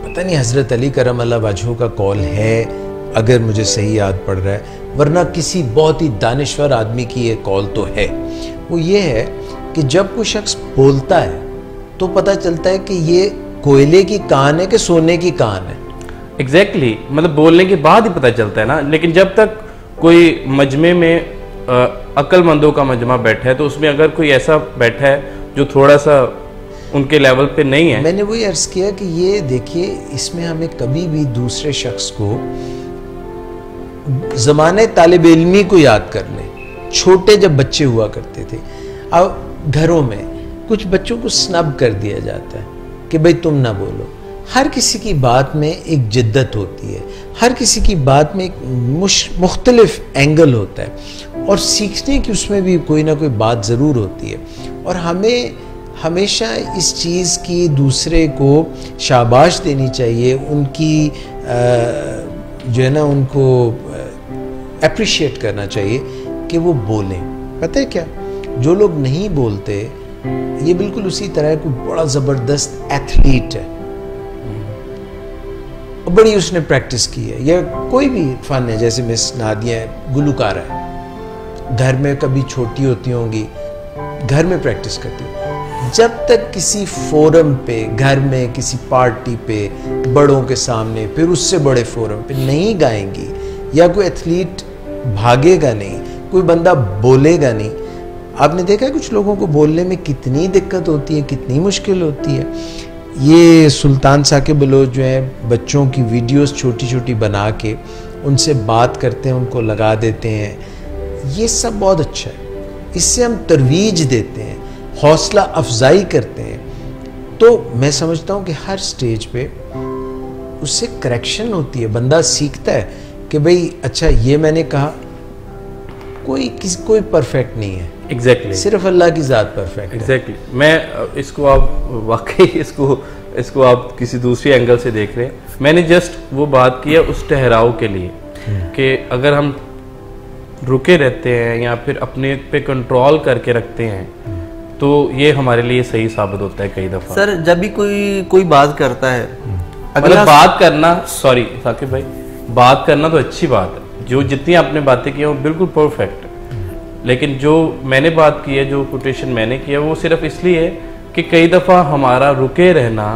पता नहीं हजरत अली करम अल्लाह वजहू का कॉल है, अगर मुझे सही याद पड़ रहा है, वरना किसी बहुत ही दानिश्वर आदमी की ये कॉल तो है, वो ये है कि जब कोई शख्स बोलता है तो पता चलता है कि ये कोयले की कान है कि सोने की कान है। एग्जैक्टली, मतलब बोलने के बाद ही पता चलता है ना। लेकिन जब तक कोई मजमे में अक्लमंदों का मजमा बैठा है, तो उसमें अगर कोई ऐसा बैठा है जो थोड़ा सा उनके लेवल पे नहीं है। मैंने वही अर्ज किया कि ये देखिए, इसमें हमें कभी भी दूसरे शख्स को ज़माने तालिब इल्मी को याद कर लें। छोटे जब बच्चे हुआ करते थे, अब घरों में कुछ बच्चों को स्नब कर दिया जाता है कि भाई तुम ना बोलो। हर किसी की बात में एक जिद्दत होती है, हर किसी की बात में एक मुख्तलिफ एंगल होता है, और सीखने की उसमें भी कोई ना कोई बात ज़रूर होती है। और हमें हमेशा इस चीज़ की दूसरे को शाबाश देनी चाहिए, उनकी जो है ना, उनको अप्रिशिएट करना चाहिए कि वो बोलें। पता है क्या, जो लोग नहीं बोलते, ये बिल्कुल उसी तरह कोई बड़ा ज़बरदस्त एथलीट है, बड़ी उसने प्रैक्टिस की है, या कोई भी फन है, जैसे मिस नादिया गुलूकार है, घर में कभी छोटी होती होंगी, घर में प्रैक्टिस करती, जब तक किसी फोरम पे, घर में किसी पार्टी पे, बड़ों के सामने, फिर उससे बड़े फोरम पे नहीं गाएंगी, या कोई एथलीट भागेगा नहीं, कोई बंदा बोलेगा नहीं। आपने देखा है कुछ लोगों को बोलने में कितनी दिक्कत होती है, कितनी मुश्किल होती है। ये सुल्तान साकिब बलोच जो है बच्चों की वीडियोस छोटी छोटी बना के उनसे बात करते हैं, उनको लगा देते हैं, ये सब बहुत अच्छा है। इससे हम तरवीज देते हैं, हौसला अफजाई करते हैं। तो मैं समझता हूँ कि हर स्टेज पे उससे करेक्शन होती है, बंदा सीखता है कि भाई अच्छा ये मैंने कहा, कोई परफेक्ट नहीं है। एग्जैक्टली सिर्फ अल्लाह की ज़ात परफेक्ट है। एग्जैक्टली मैं इसको आप वाकई इसको आप किसी दूसरी एंगल से देख रहे हैं। मैंने जस्ट वो बात की है उस ठहराव के लिए कि अगर हम रुके रहते हैं या फिर अपने पे कंट्रोल करके रखते हैं तो ये हमारे लिए सही साबित होता है कई दफ़ा। सर जब भी कोई बात करता है, मतलब बात करना, सॉरी साकिब भाई, बात करना तो अच्छी बात है, जो जितनी आपने बातें की हैं वो बिल्कुल परफेक्ट है, लेकिन जो मैंने बात की है, जो कोटेशन मैंने किया है, वो सिर्फ इसलिए है कि कई दफ़ा हमारा रुके रहना,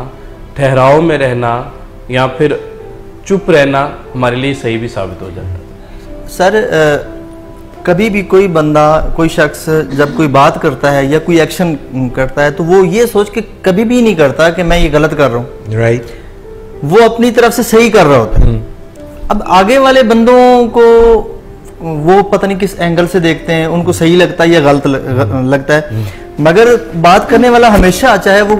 ठहराव में रहना या फिर चुप रहना हमारे लिए सही भी साबित हो जाता है। सर कभी भी कोई बंदा, कोई शख्स जब कोई बात करता है या कोई एक्शन करता है तो वो ये सोच के कभी भी नहीं करता कि मैं ये गलत कर रहा हूँ, राइट। वो अपनी तरफ से सही कर रहा होता है। अब आगे वाले बंदों को वो पता नहीं किस एंगल से देखते हैं, उनको सही लगता है या गलत लगता है, मगर बात करने वाला हमेशा, चाहे वो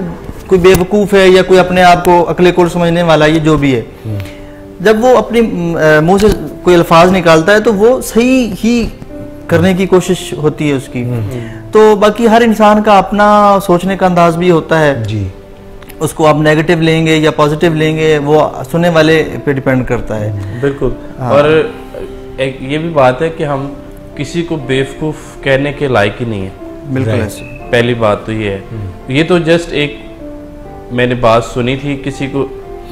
कोई बेवकूफ़ है या कोई अपने आप को अक्लेकुल समझने वाला, ये जो भी है, जब वो अपने मुंह से कोई अल्फाज निकालता है तो वो सही ही करने की कोशिश होती है उसकी। तो बाकी हर इंसान का अपना सोचने का अंदाज भी होता है जी, उसको आप नेगेटिव लेंगे या पॉजिटिव लेंगे वो सुनने वाले पे डिपेंड करता है। बिल्कुल। हाँ। और एक ये भी बात है कि हम किसी को बेवकूफ़ कहने के लायक ही नहीं है। बिल्कुल ऐसे। पहली बात तो ये है, ये तो जस्ट एक मैंने बात सुनी थी, किसी को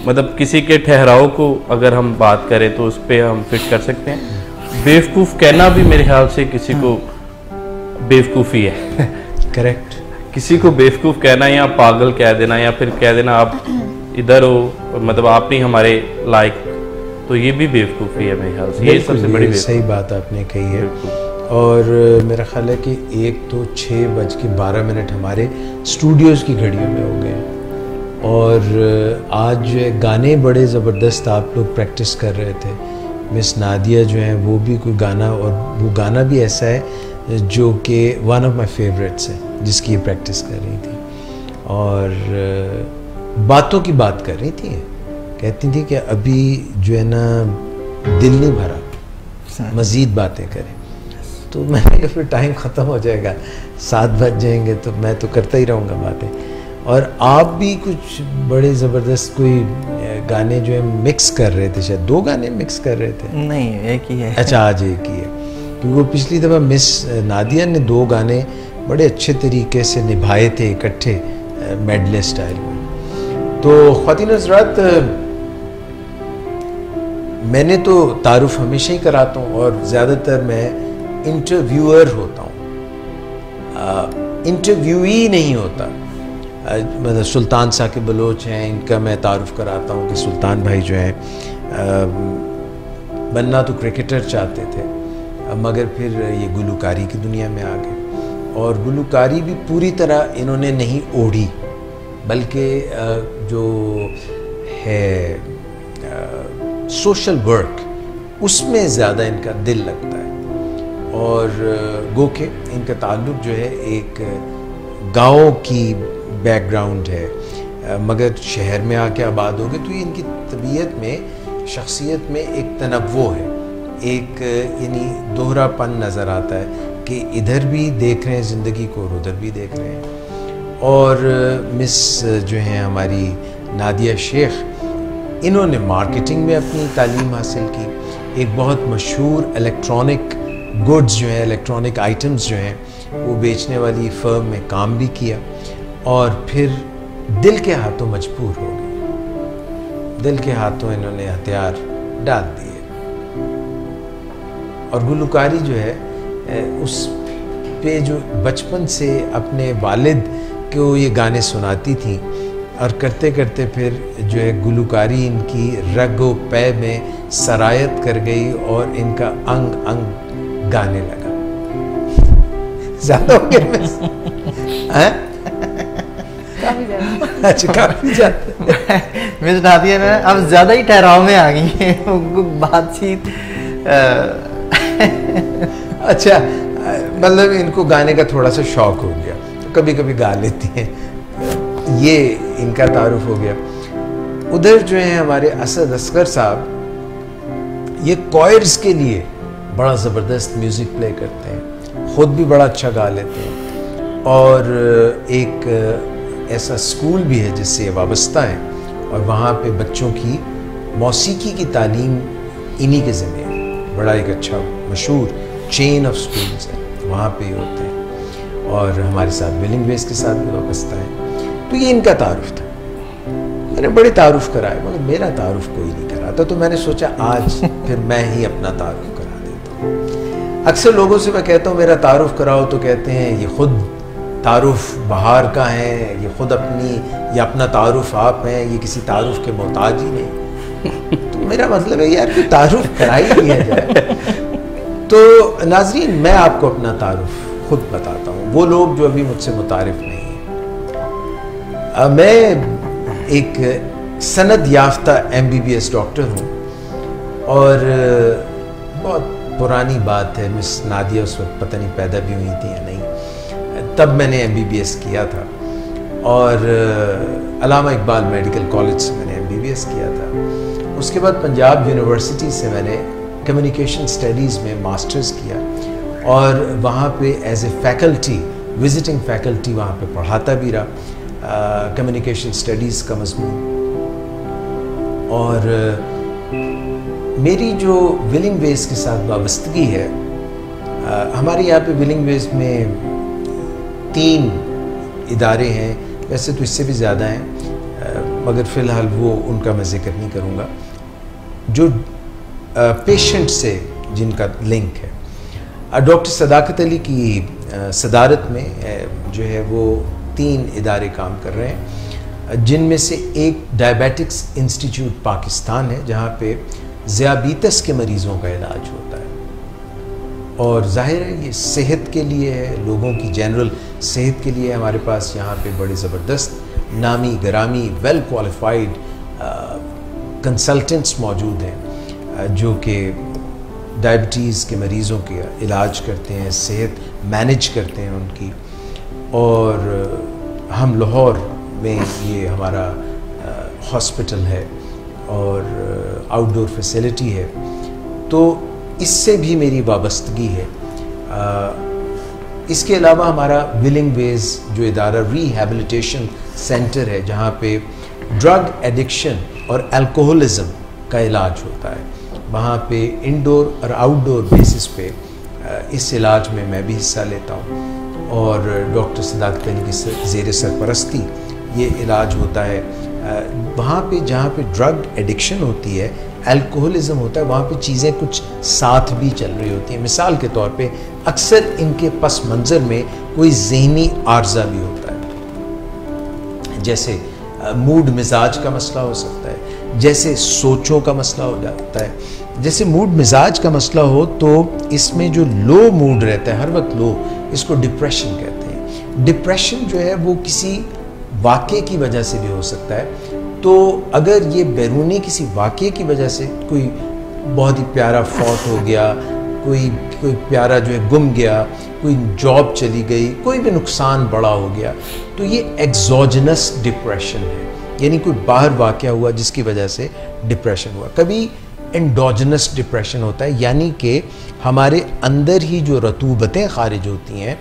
मतलब किसी के ठहराव को अगर हम बात करें तो उस पर हम फिट कर सकते हैं। बेवकूफ़ कहना भी मेरे ख्याल से किसी को बेवकूफ़ी है। करेक्ट। किसी को बेवकूफ़ कहना या पागल कह देना या फिर कह देना आप इधर हो, मतलब आप नहीं हमारे लायक, तो ये भी बेवकूफ़ी है मेरे ख्याल से। ये सबसे बड़ी सही बात आपने कही है। और मेरा ख्याल है कि 1 तो 6:12 हमारे स्टूडियोज़ की घड़ियों में हो गए हैं। और आज गाने बड़े ज़बरदस्त आप लोग प्रैक्टिस कर रहे थे। मिस नादिया जो हैं वो भी कोई गाना, और वो गाना भी ऐसा है जो कि वन ऑफ माई फेवरेट्स है, जिसकी ये प्रैक्टिस कर रही थी। और बातों की बात कर रही थी, कहती थी कि अभी जो है ना दिल नहीं भरा, मज़ीद बातें करें। तो मैंने कहा फिर टाइम ख़त्म हो जाएगा, 7 बज जाएंगे तो मैं तो करता ही रहूँगा बातें। और आप भी कुछ बड़े ज़बरदस्त कोई गाने जो है मिक्स कर रहे थे, शायद 2 गाने मिक्स कर रहे थे। नहीं, एक ही है। अच्छा, आज एक ही है, क्योंकि वो पिछली दफ़ा मिस नादिया ने 2 गाने बड़े अच्छे तरीके से निभाए थे इकट्ठे मेडले स्टाइल में। तो ख्वातीन हज़रात, मैंने तो तारुफ हमेशा ही कराता हूँ और ज़्यादातर मैं इंटरव्यूअर होता हूँ, इंटरव्यूई नहीं होता। मतलब सुल्तान साकिब बलोच हैं, इनका मैं तारुफ कराता हूँ कि सुल्तान भाई जो हैं बनना तो क्रिकेटर चाहते थे, मगर फिर ये गुलूकारी की दुनिया में आ गए। और गुलूकारी भी पूरी तरह इन्होंने नहीं ओढ़ी, बल्कि जो है सोशल वर्क, उसमें ज़्यादा इनका दिल लगता है। और गो के इनका ताल्लुक़ जो है एक गाँव की बैकग्राउंड है, मगर शहर में आके आबाद हो गए, तो ये इनकी तबीयत में, शख्सियत में एक तनव्वो है, एक यानी दोहरापन नज़र आता है कि इधर भी देख रहे हैं ज़िंदगी को और उधर भी देख रहे हैं। और मिस जो हैं हमारी नादिया शेख, इन्होंने मार्केटिंग में अपनी तालीम हासिल की, एक बहुत मशहूर इलेक्ट्रॉनिक गुड्स जो हैं, इलेक्ट्रॉनिक आइटम्स जो हैं, वो बेचने वाली फ़र्म में काम भी किया, और फिर दिल के हाथों मजबूर हो गए, दिल के हाथों इन्होंने हथियार डाल दिए। और गुलूकारी जो है उस पे जो बचपन से अपने वालिद को ये गाने सुनाती थी और करते करते फिर जो है गुलकारी इनकी रगो पै में सरायत कर गई और इनका अंग अंग गाने लगा। ज्यादा हो गया काफी ज्यादा। अच्छा, काफी ज्यादा। मिस नादिया ना अब ज्यादा ही ठहराव में आ गई है बातचीत। अच्छा, मतलब इनको गाने का थोड़ा सा शौक हो गया, कभी कभी गा लेती हैं, ये इनका तारुफ हो गया। उधर जो है हमारे असद असगर साहब, ये कॉयर्स के लिए बड़ा ज़बरदस्त म्यूज़िक प्ले करते हैं, ख़ुद भी बड़ा अच्छा गा लेते हैं और एक ऐसा स्कूल भी है जिससे वाबस्ता है और वहाँ पे बच्चों की मौसीकी की तालीम इन्हीं के ज़िम्मे है। बड़ा एक अच्छा मशहूर चेन ऑफ स्कूल्स है, वहाँ पे होते हैं और हमारे साथ विलिंग वेस के साथ भी वाबस्ता है। तो ये इनका तारुफ था। मैंने बड़े तारुफ कराए मगर मेरा तारुफ कोई नहीं कराता, तो मैंने सोचा आज फिर मैं ही अपना तारुफ करा देता हूँ। अक्सर लोगों से मैं कहता हूँ मेरा तारुफ कराओ तो कहते हैं ये खुद तारुफ बाहर का है, ये खुद अपनी या अपना तारुफ आप हैं, ये किसी तारुफ के मोहताज ही नहीं। तो मेरा मतलब है यार कि तारुफ करा ही दिया जाए। तो नाजरीन, मैं आपको अपना तारुफ खुद बताता हूँ, वो लोग जो अभी मुझसे मुतारिफ नहीं है। मैं एक सनद याफ्ता MBBS डॉक्टर हूँ और बहुत पुरानी बात है, मिस नादिया उस वक्त पता नहीं पैदा भी हुई थी या नहीं, तब मैंने MBBS किया था और अल्लामा इकबाल मेडिकल कॉलेज से मैंने MBBS किया था। उसके बाद पंजाब यूनिवर्सिटी से मैंने कम्युनिकेशन स्टडीज़ में मास्टर्स किया और वहाँ पे as a faculty, visiting faculty वहाँ पे पढ़ाता भी रहा कम्युनिकेशन स्टडीज़ का मज़मून। और मेरी जो विलिंग वेस के साथ वाबस्तगी है, हमारे यहाँ पे विलिंग वेस में 3 इदारे हैं, वैसे तो इससे भी ज़्यादा हैं मगर फ़िलहाल वो उनका मैं जिक्र नहीं करूँगा, जो पेशेंट से जिनका लिंक है। डॉक्टर सदाकत अली की सदारत में जो है वो 3 इदारे काम कर रहे हैं, जिनमें से एक डायबिटिक्स इंस्टीट्यूट पाकिस्तान है जहाँ पे ज़ियाबीतस के मरीज़ों का इलाज होता है और जाहिर है ये सेहत के लिए है, लोगों की जनरल सेहत के लिए। हमारे पास यहाँ पे बड़े ज़बरदस्त नामी गरामी वेल क्वालिफाइड कंसल्टेंट्स मौजूद हैं जो कि डायबिटीज़ के मरीज़ों के इलाज करते हैं, सेहत मैनेज करते हैं उनकी। और हम लाहौर में ये हमारा हॉस्पिटल है और आउटडोर फैसिलिटी है, तो इससे भी मेरी वाबस्तगी है। इसके अलावा हमारा विलिंग वेज जो इदारा रिहैबिलिटेशन सेंटर है जहाँ पे ड्रग एडिक्शन और अल्कोहलिज्म का इलाज होता है, वहाँ पे इंडोर और आउटडोर बेसिस पे इस इलाज में मैं भी हिस्सा लेता हूँ और डॉक्टर सदाकत अली की ज़ेर सरपरस्ती ये इलाज होता है। वहाँ पे जहाँ पे ड्रग एडिक्शन होती है, अल्कोहलिज्म होता है, वहाँ पे चीज़ें कुछ साथ भी चल रही होती हैं। मिसाल के तौर पे अक्सर इनके पस मंज़र में कोई ज़हनी आर्जा भी होता है, जैसे मूड मिजाज का मसला हो सकता है, जैसे सोचों का मसला हो जाता है। जैसे मूड मिजाज का मसला हो तो इसमें जो लो मूड रहता है, हर वक्त लो, इसको डिप्रेशन कहते हैं। डिप्रेशन जो है वो किसी वाक़े की वजह से भी हो सकता है। तो अगर ये बैरूनी किसी वाक़े की वजह से, कोई बहुत ही प्यारा फौत हो गया, कोई प्यारा जो है गुम गया, कोई जॉब चली गई, कोई भी नुकसान बड़ा हो गया, तो ये एक्सोजनस डिप्रेशन है, यानी कोई बाहर वाक़या हुआ जिसकी वजह से डिप्रेशन हुआ। कभी एंडोजनस डिप्रेशन होता है, यानी कि हमारे अंदर ही जो रतूबतें खारिज होती हैं,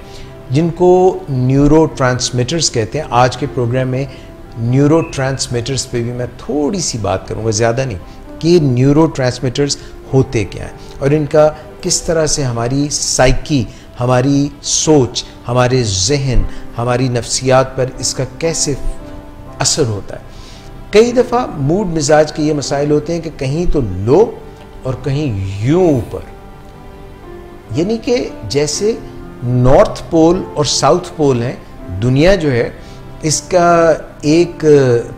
जिनको न्यूरोट्रांसमीटर्स कहते हैं। आज के प्रोग्राम में न्यूरोट्रांसमीटर्स पे भी मैं थोड़ी सी बात करूँगा, ज़्यादा नहीं, कि न्यूरोट्रांसमीटर्स होते क्या हैं और इनका किस तरह से हमारी साइकी, हमारी सोच, हमारे जहन, हमारी नफ्सियात पर इसका कैसे असर होता है। कई दफ़ा मूड मिजाज के ये मसाइल होते हैं कि कहीं तो लो और कहीं यूं ऊपर, यानी कि जैसे नॉर्थ पोल और साउथ पोल हैं। दुनिया जो है इसका एक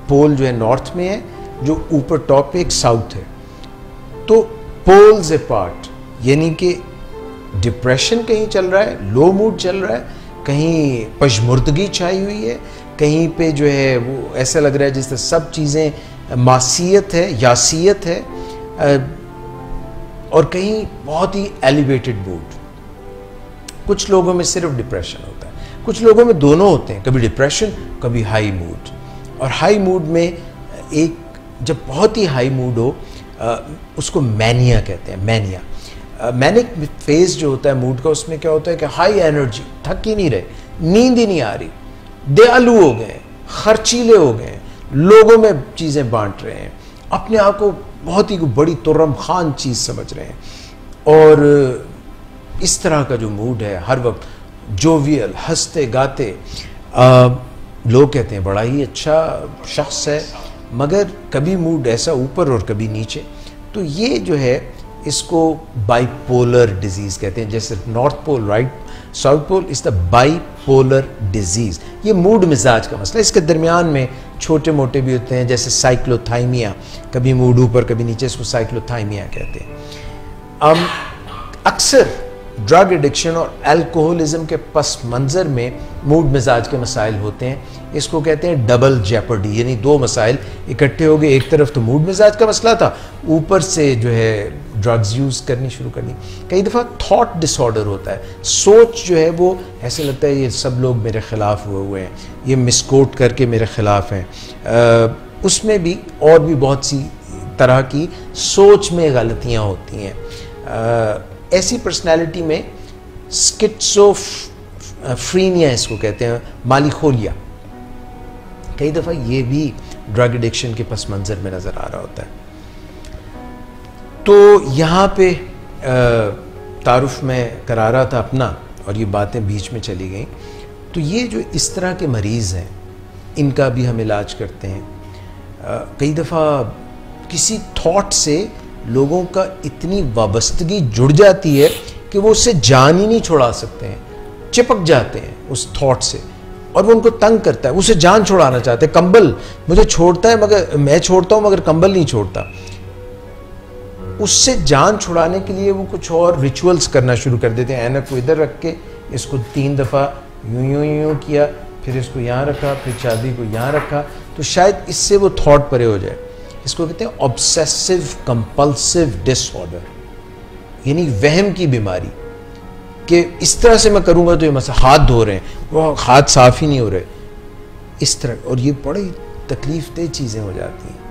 पोल जो है नॉर्थ में है, जो ऊपर टॉप पे एक साउथ है। तो पोल्स अपार्ट, यानी कि डिप्रेशन कहीं चल रहा है, लो मूड चल रहा है, कहीं पशमुर्दगी छाई हुई है, कहीं पे जो है वो ऐसा लग रहा है जिस तरह सब चीज़ें मासियत है, यासियत है, और कहीं बहुत ही एलिवेटेड मूड। कुछ लोगों में सिर्फ डिप्रेशन होता है, कुछ लोगों में दोनों होते हैं, कभी डिप्रेशन कभी हाई मूड। और हाई मूड में एक जब बहुत ही हाई मूड हो उसको मैनिया कहते हैं, मैनिया। मैनिक फेज जो होता है मूड का, उसमें क्या होता है कि हाई एनर्जी, थक ही नहीं रहे, नींद ही नहीं आ रही, दयालु हो गए, खर्चीले हो गए, लोगों में चीज़ें बांट रहे हैं, अपने आप को बहुत ही बड़ी तुर्रम खान चीज़ समझ रहे हैं। और इस तरह का जो मूड है हर वक्त जोवियल, हंसते गाते, लोग कहते हैं बड़ा ही अच्छा शख्स है, मगर कभी मूड ऐसा ऊपर और कभी नीचे। तो ये जो है इसको बाइपोलर डिजीज़ कहते हैं। जैसे north pole right, south pole is the bipolar disease. ये मूड मिजाज का मसला, इसके दरमियान में छोटे मोटे भी होते हैं, जैसे साइक्लोथाइमिया, कभी मूड ऊपर कभी नीचे, इसको साइक्लोथाइमिया कहते हैं। अक्सर ड्रग एडिक्शन और अल्कोहलिज्म के पस मंज़र में मूड मिजाज के मसाइल होते हैं। इसको कहते हैं डबल जेपर्डी, यानी दो मसाइल इकट्ठे हो गए। एक तरफ तो मूड मिजाज का मसला था, ऊपर से जो है ड्रग्स यूज़ करनी शुरू कर दी। कई दफ़ा थॉट डिसऑर्डर होता है, सोच जो है वो ऐसे लगता है ये सब लोग मेरे ख़िलाफ़ हुए हैं, ये मिसकोट करके मेरे ख़िलाफ़ हैं। उसमें भी और भी बहुत सी तरह की सोच में गलतियाँ होती हैं। ऐसी पर्सनालिटी में स्किज़ोफ्रेनिया इसको कहते हैं, मालिखोलिया, कई दफ़ा ये भी ड्रग एडिक्शन के पस मंज़र में नज़र आ रहा होता है। तो यहाँ पे तारुफ में करा रहा था अपना, और ये बातें बीच में चली गई। तो ये जो इस तरह के मरीज़ हैं, इनका भी हम इलाज करते हैं। कई दफ़ा किसी थॉट से लोगों का इतनी वाबस्तगी जुड़ जाती है कि वो उससे जान ही नहीं छुड़ा सकते हैं, चिपक जाते हैं उस थॉट से, और वो उनको तंग करता है, उसे जान छुड़ाना चाहते हैं। कंबल मुझे छोड़ता है, मगर मैं छोड़ता हूँ मगर कंबल नहीं छोड़ता। उससे जान छुड़ाने के लिए वो कुछ और रिचुअल्स करना शुरू कर देते हैं। ऐनक को इधर रख के इसको 3 दफ़ा यूं यूं यूं किया, फिर इसको यहाँ रखा, फिर चाबी को यहाँ रखा, तो शायद इससे वो थॉट परे हो जाए। इसको कहते हैं ऑब्सेसिव कंपल्सिव डिसऑर्डर, यानी वहम की बीमारी, कि इस तरह से मैं करूँगा तो ये मसला, हाथ धो रहे हैं वो हाथ साफ ही नहीं हो रहे, इस तरह। और ये बड़ी तकलीफ दह चीज़ें हो जाती हैं।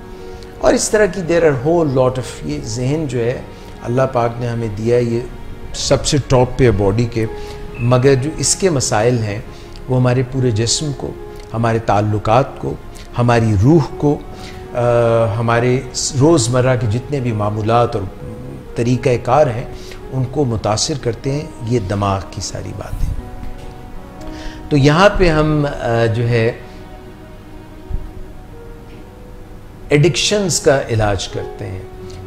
और इस तरह की there are whole lot of, ये जहन जो है अल्लाह पाक ने हमें दिया, ये सबसे टॉप पे है बॉडी के, मगर जो इसके मसाइल हैं वो हमारे पूरे जिस्म को, हमारे ताल्लुकात को, हमारी रूह को, हमारे रोज़मर्रा के जितने भी मामूलात और तरीक़ाकार हैं उनको मुतासिर करते हैं। ये दिमाग की सारी बातें। तो यहाँ पे हम जो है एडिक्शंस का इलाज करते हैं।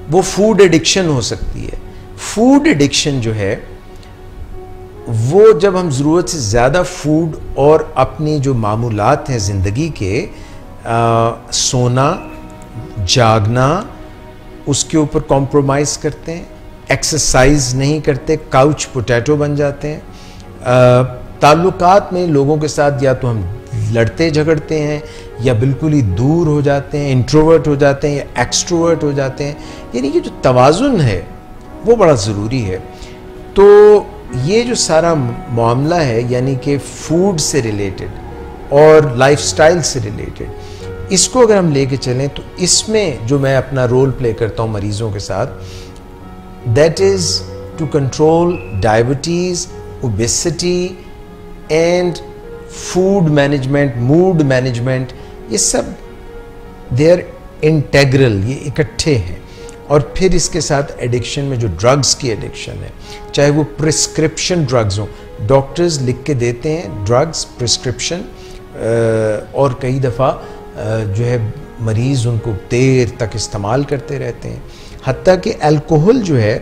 वो फूड एडिक्शन हो सकती है। फूड एडिक्शन जो है वो जब हम ज़रूरत से ज़्यादा फूड और अपनी जो मामूलात हैं ज़िंदगी के, सोना, जागना, उसके ऊपर कॉम्प्रोमाइज़ करते हैं, एक्सरसाइज नहीं करते, काउच पोटैटो बन जाते हैं। ताल्लुकात में लोगों के साथ या तो हम लड़ते झगड़ते हैं या बिल्कुल ही दूर हो जाते हैं, इंट्रोवर्ट हो जाते हैं या एक्सट्रोवर्ट हो जाते हैं। यानी कि जो तवाज़ुन है वो बड़ा ज़रूरी है। तो ये जो सारा मामला है, यानी कि फूड से रिलेटेड और लाइफस्टाइल से रिलेटेड, इसको अगर हम लेके चलें तो इसमें जो मैं अपना रोल प्ले करता हूँ मरीज़ों के साथ, that is to control diabetes, obesity and food management, mood management, ये सब देयर इंटेग्रल, ये इकट्ठे हैं। और फिर इसके साथ एडिक्शन में जो ड्रग्स की एडिक्शन है, चाहे वो प्रिस्क्रिप्शन ड्रग्स हों, डॉक्टर्स लिख के देते हैं ड्रग्स प्रिस्क्रिप्शन, और कई दफ़ा जो है मरीज़ उनको देर तक इस्तेमाल करते रहते हैं। हत्ता कि अल्कोहल जो है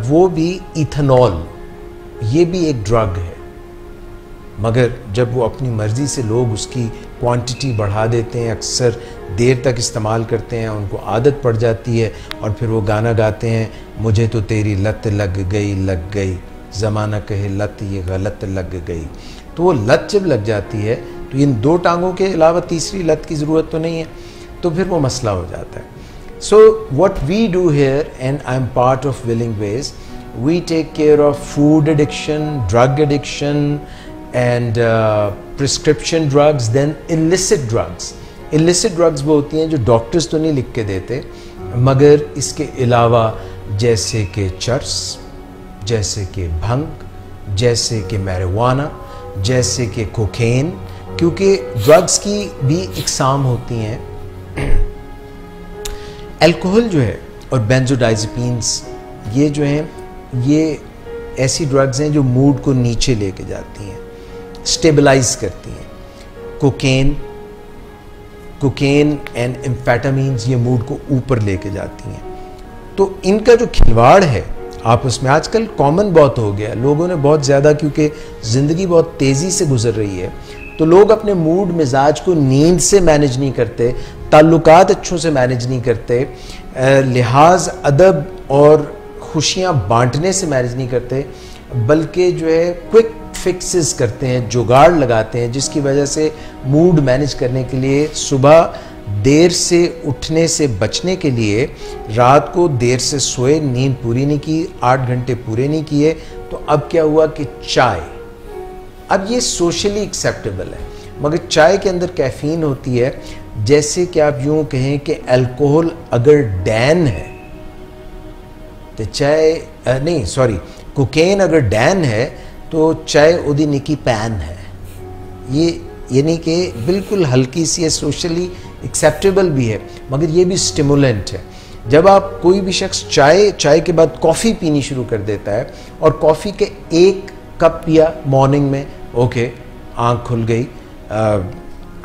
वो भी, इथेनॉल, ये भी एक ड्रग है, मगर जब वो अपनी मर्ज़ी से लोग उसकी क्वांटिटी बढ़ा देते हैं, अक्सर देर तक इस्तेमाल करते हैं, उनको आदत पड़ जाती है और फिर वो गाना गाते हैं, मुझे तो तेरी लत लग गई, ज़माना कहे लत ये गलत लग गई। तो वो लत जब लग जाती है तो इन 2 टांगों के अलावा तीसरी लत की ज़रूरत तो नहीं है, तो फिर वो मसला हो जाता है। So what we do here, and I am part of willing ways, we take care of food addiction, drug addiction and prescription drugs, then illicit drugs. Illicit drugs वो होती हैं जो डॉक्टर्स तो नहीं लिख के देते, मगर इसके अलावा जैसे कि चर्स, जैसे कि भंग, जैसे कि मैरिजुआना, जैसे कि कोकेन, क्योंकि ड्रग्स की भी इकसाम होती हैं। अल्कोहल जो है और बेंजोडाइज़ेपिन्स, ये जो हैं ये ऐसी ड्रग्स हैं जो मूड को नीचे लेके जाती हैं, स्टेबलाइज करती हैं। कोकेन एंड एम्फेटामीन्स ये मूड को ऊपर लेके जाती हैं। तो इनका जो खिलवाड़ है आपस में आजकल कॉमन बहुत हो गया, लोगों ने बहुत ज़्यादा, क्योंकि ज़िंदगी बहुत तेज़ी से गुजर रही है, तो लोग अपने मूड मिजाज को नींद से मैनेज नहीं करते, ताल्लुकात अच्छों से मैनेज नहीं करते, लिहाज अदब और खुशियाँ बांटने से मैनेज नहीं करते, बल्कि जो है क्विक फिक्सेस करते हैं, जुगाड़ लगाते हैं, जिसकी वजह से मूड मैनेज करने के लिए सुबह देर से उठने से बचने के लिए रात को देर से सोए, नींद पूरी नहीं की, 8 घंटे पूरे नहीं किए, तो अब क्या हुआ कि चाय, अब ये सोशली एक्सेप्टेबल है, मगर चाय के अंदर कैफीन होती है, जैसे कि आप यूँ कहें कि अल्कोहल अगर डैन है तो चाय नहीं, सॉरी, कोकेन अगर डैन है तो चाय उदी निकी पैन है। ये यानी कि बिल्कुल हल्की सी है, सोशली एक्सेप्टेबल भी है, मगर ये भी स्टिमुलेंट है। जब आप कोई भी शख्स चाय के बाद कॉफ़ी पीनी शुरू कर देता है और कॉफ़ी के 1 कप पिया मॉर्निंग में, ओके, आँख खुल गई।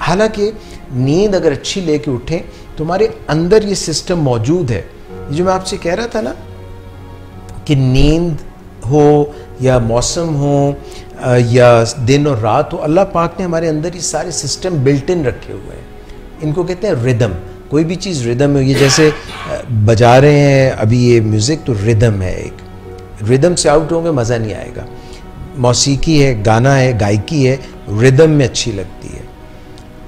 हालांकि नींद अगर अच्छी लेके उठें तो हमारे अंदर ये सिस्टम मौजूद है। जो मैं आपसे कह रहा था ना कि नींद हो या मौसम हो या दिन और रात हो, अल्लाह पाक ने हमारे अंदर ये सारे सिस्टम बिल्ट इन रखे हुए हैं। इनको कहते हैं रिदम। कोई भी चीज़ रिदम है, ये जैसे बजा रहे हैं अभी ये म्यूज़िक, तो रिदम है, एक रिदम से आउट होंगे मज़ा नहीं आएगा। मौसीकी है, गाना है, गायकी है, रिदम में अच्छी लगती है।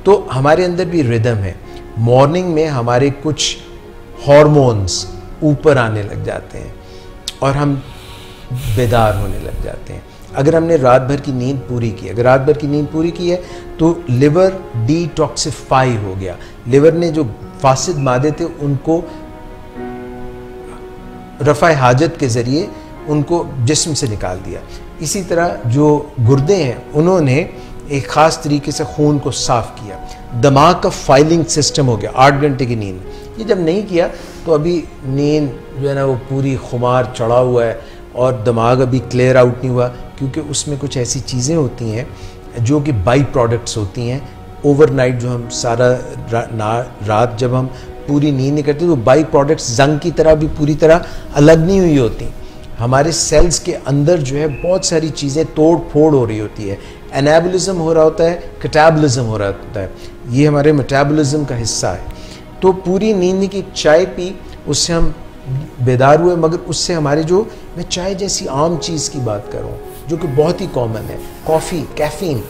तो हमारे अंदर भी रिदम है। मॉर्निंग में हमारे कुछ हार्मोन्स ऊपर आने लग जाते हैं और हम बेदार होने लग जाते हैं। अगर हमने रात भर की नींद पूरी की, अगर रात भर की नींद पूरी की है तो लिवर डिटॉक्सिफाई हो गया। लिवर ने जो फासिद मादे थे उनको रफ़ा हाजत के ज़रिए उनको जिस्म से निकाल दिया। इसी तरह जो गुर्दे हैं उन्होंने एक ख़ास तरीके से खून को साफ़ किया। दिमाग का फाइलिंग सिस्टम हो गया। 8 घंटे की नींद ये जब नहीं किया तो अभी नींद जो है ना वो पूरी खुमार चढ़ा हुआ है और दिमाग अभी क्लियर आउट नहीं हुआ, क्योंकि उसमें कुछ ऐसी चीज़ें होती हैं जो कि बाई प्रोडक्ट्स होती हैं। ओवरनाइट जो हम सारा रात जब हम पूरी नींद नहीं करते तो बाई प्रोडक्ट्स जंग की तरह भी पूरी तरह अलग नहीं हुई होती। हमारे सेल्स के अंदर जो है बहुत सारी चीज़ें तोड़ फोड़ हो रही होती है। एनाबोलिज्म हो रहा होता है, कैटाबोलिज्म हो रहा होता है, ये हमारे मेटाबॉलिज्म का हिस्सा है। तो पूरी नींद की चाय पी, उससे हम बेदार हुए, मगर उससे हमारे जो, मैं चाय जैसी आम चीज़ की बात कर रहा हूँ जो कि बहुत ही कॉमन है, कॉफ़ी, कैफ़ीन,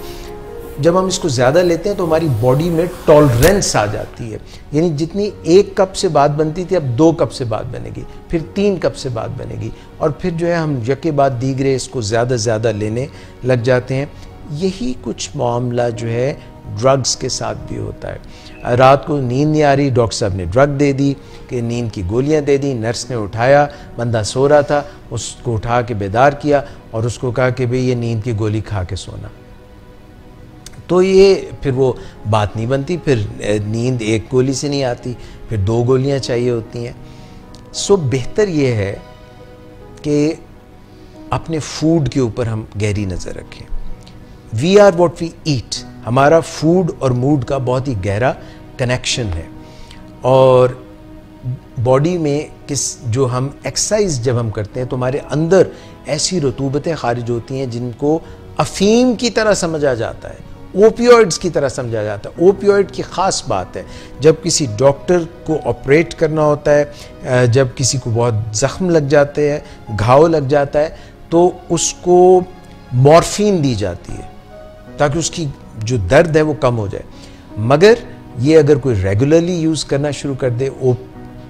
जब हम इसको ज़्यादा लेते हैं तो हमारी बॉडी में टॉलरेंस आ जाती है। यानी जितनी 1 कप से बात बनती थी अब 2 कप से बात बनेगी, फिर 3 कप से बात बनेगी, और फिर जो है हम यके बाद दीगरे इसको ज़्यादा लेने लग जाते हैं। यही कुछ मामला जो है ड्रग्स के साथ भी होता है। रात को नींद नहीं आ रही, डॉक्टर साहब ने ड्रग दे दी कि नींद की गोलियां दे दी, नर्स ने उठाया, बंदा सो रहा था, उसको उठा के बेदार किया और उसको कहा कि भाई ये नींद की गोली खा के सोना। तो ये फिर वो बात नहीं बनती, फिर नींद 1 गोली से नहीं आती, फिर 2 गोलियां चाहिए होती हैं। सो बेहतर ये है कि अपने फूड के ऊपर हम गहरी नज़र रखें। We are what we eat. हमारा फूड और मूड का बहुत ही गहरा कनेक्शन है। और बॉडी में जो हम एक्सरसाइज जब हम करते हैं तो हमारे अंदर ऐसी रतूबतें खारिज होती हैं जिनको अफीम की तरह समझा जाता है, ओपियोइड्स की तरह समझा जाता है। ओपियोइड की ख़ास बात है, जब किसी डॉक्टर को ऑपरेट करना होता है, जब किसी को बहुत ज़ख्म लग जाते हैं, घाव लग जाता है, तो उसको मॉर्फिन दी जाती है ताकि उसकी जो दर्द है वो कम हो जाए। मगर ये अगर कोई रेगुलरली यूज़ करना शुरू कर दे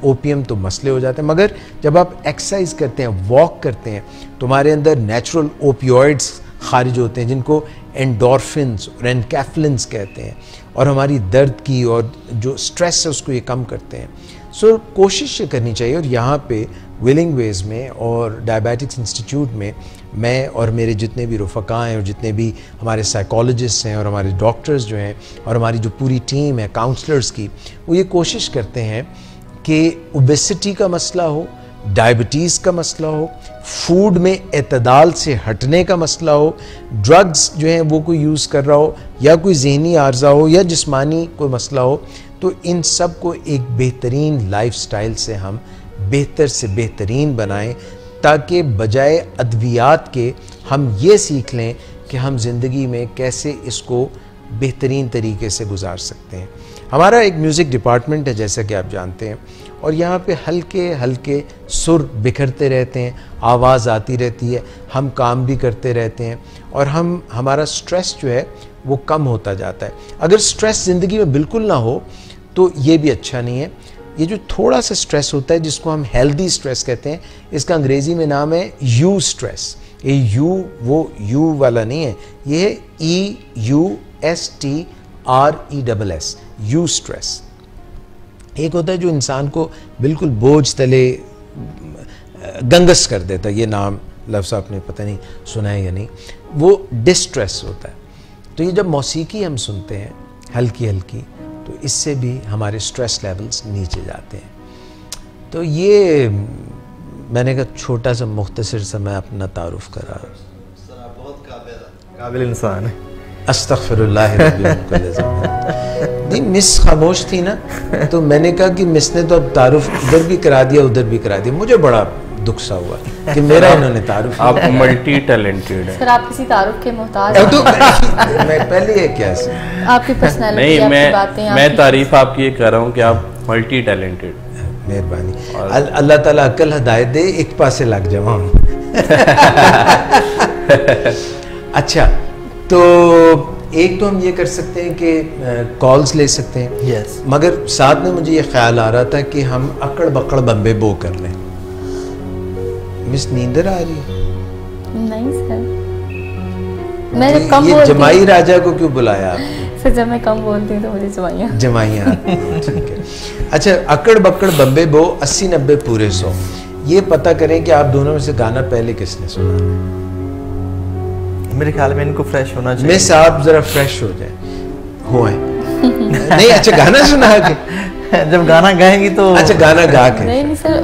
ओपियम, तो मसले हो जाते हैं। मगर जब आप एक्सरसाइज करते हैं, वॉक करते हैं, तुम्हारे अंदर नेचुरल ओपियोइड्स खारिज होते हैं जिनको एंडोर्फिन्स और एनकैफ्लिन्स कहते हैं, और हमारी दर्द की और जो स्ट्रेस है उसको ये कम करते हैं। सो कोशिश करनी चाहिए। और यहाँ पे विलिंग वेज में और डायबिटिक्स इंस्टीट्यूट में मैं और मेरे जितने भी रफ़क़ा हैं और जितने भी हमारे साइकोलॉजिस्ट हैं और हमारे डॉक्टर्स जो हैं और हमारी जो पूरी टीम है काउंसलर्स की, वो ये कोशिश करते हैं कि ओबेसिटी का मसला हो, डायबिटीज़ का मसला हो, फूड में एतदाल से हटने का मसला हो, ड्रग्स जो हैं वो कोई यूज़ कर रहा हो, या कोई ज़हनी आर्जा हो, या जिस्मानी कोई मसला हो, तो इन सब को एक बेहतरीन लाइफस्टाइल से हम बेहतर से बेहतरीन बनाएं, ताकि बजाय अद्वियात के हम ये सीख लें कि हम ज़िंदगी में कैसे इसको बेहतरीन तरीके से गुजार सकते हैं। हमारा एक म्यूज़िक डिपार्टमेंट है जैसा कि आप जानते हैं, और यहाँ पे हल्के हल्के सुर बिखरते रहते हैं, आवाज़ आती रहती है, हम काम भी करते रहते हैं, और हमारा स्ट्रेस जो है वो कम होता जाता है। अगर स्ट्रेस ज़िंदगी में बिल्कुल ना हो तो ये भी अच्छा नहीं है। ये जो थोड़ा सा स्ट्रेस होता है जिसको हम हेल्दी स्ट्रेस कहते हैं, इसका अंग्रेज़ी में नाम है यू स्ट्रेस। ये यू वो यू वाला नहीं है, ये है EUSTRESS, यू स्ट्रेस। एक होता है जो इंसान को बिल्कुल बोझ तले गंगस कर देता है, ये नाम लफ्ज़ आपने पता नहीं सुना है या नहीं, वो डिस्ट्रेस होता है। तो ये जब मौसीकी हम सुनते हैं हल्की हल्की, तो इससे भी हमारे स्ट्रेस लेवल्स नीचे जाते हैं। तो ये मैंने कहा छोटा सा मुख्तसर सा मैं अपना तारुफ करा। सर आप बहुत काबिल इंसान है। अस्तग़फिरुल्लाह जी, मिस खामोश थी ना, तो मैंने कहा कि मिस ने तो अब तारुफ इधर भी करा दिया उधर भी करा दिया। मुझे बड़ा दुख सा हुआ कि मेरा इन्होंने तारुफ। आप मल्टी टैलेंटेड हैं सर, आप किसी तारुफ के मोहताज तो मैं पहले है क्या से आपकी पर्सनालिटी, नहीं, आपकी बातें, मैं तारीफ आपकी ये कर रहा हूँ कि आप मल्टी टैलेंटेड। मेहरबानी। अल्लाह ताला अक्ल हिदायत दे, एक पासे लग जावा। अच्छा, तो एक तो हम ये कर सकते हैं कि कॉल्स ले सकते हैं। यस। मगर साथ में मुझे ये ख्याल आ रहा था कि हम अकड़ बकड़ बम्बे बो कर लें। मिस नींदर आ रही है? नहीं सर, मैं जब कम ये बोलती जमाई राजा को क्यों बुलाया आपने? सर, जब मैं कम बोलती हूँ तो मुझे जमाइयाँ ठीक है। अच्छा, अकड़ बकड़ बम्बे बो 80-90 पूरे 100, ये पता करें कि आप दोनों में से गाना पहले किसने सुना। मेरे ख्याल में इनको फ्रेश होना चाहिए। मिस आप जरा फ्रेश हो जाए नहीं, अच्छा गाना सुना के जब गाना गाएंगी तो अच्छा गाना गा के। नहीं सर,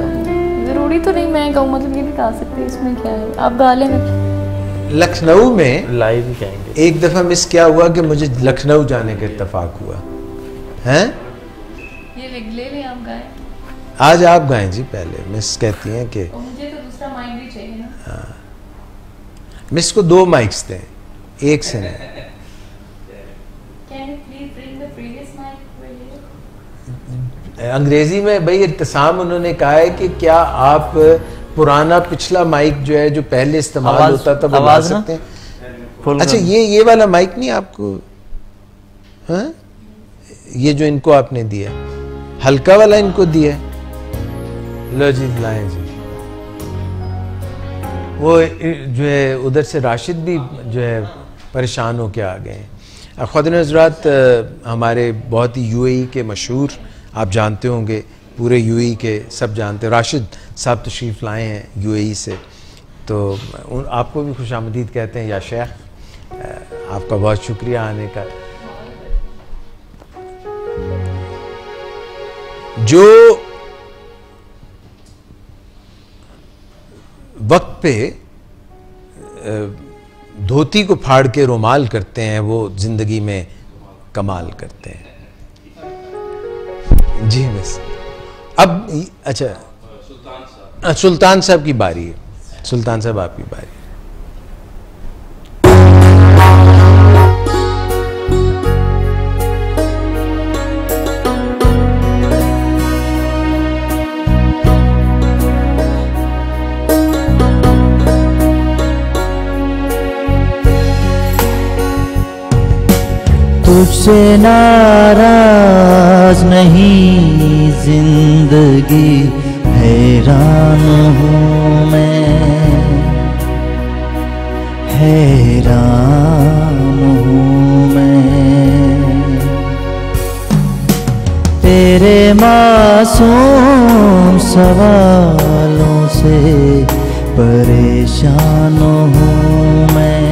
जरूरी तो नहीं मैं गाऊँ, मतलब ये भी गा सकते हैं, इसमें क्या है, आप गा लें। लखनऊ में लाइव ही गाएंगे। एक दफा मिस क्या हुआ कि मुझे लखनऊ जाने का इत्तेफाक हुआ है। ये ले आप गाएं। आज आप गाएं जी पहले। मिस कहती हैं कि मुझे तो दूसरा माइक भी चाहिए ना। मिस को 2 माइक्स दें, एक से नहीं। अंग्रेजी में भाई इत्तेसाम उन्होंने कहा है कि क्या आप पुराना पिछला माइक जो है जो पहले इस्तेमाल होता था वो ला सकते हैं। अच्छा, ये वाला माइक नहीं आपको, हाँ? ये जो इनको आपने दिया हल्का वाला इनको दिया, लो जी लाएं जी। वो जो है उधर से राशिद भी जो है परेशान होके आ गए हैं। ख़ुवातीन हज़रात, हमारे बहुत ही यूएई के मशहूर, आप जानते होंगे, पूरे यूएई के सब जानते हैं, राशिद साहब तशरीफ़ लाए हैं यूएई से, तो आपको भी खुशामदीद कहते हैं या शेख, आपका बहुत शुक्रिया आने का। जो वक्त पे धोती को फाड़ के रुमाल करते हैं वो जिंदगी में कमाल करते हैं। जी बस अब अच्छा सुल्तान साहब की बारी है। सुल्तान साहब आपकी बारी। तुझसे नाराज नहीं जिंदगी, हैरान हूँ मैं, हैरान हूँ मैं। तेरे मासूम सवालों से परेशान हूँ मैं,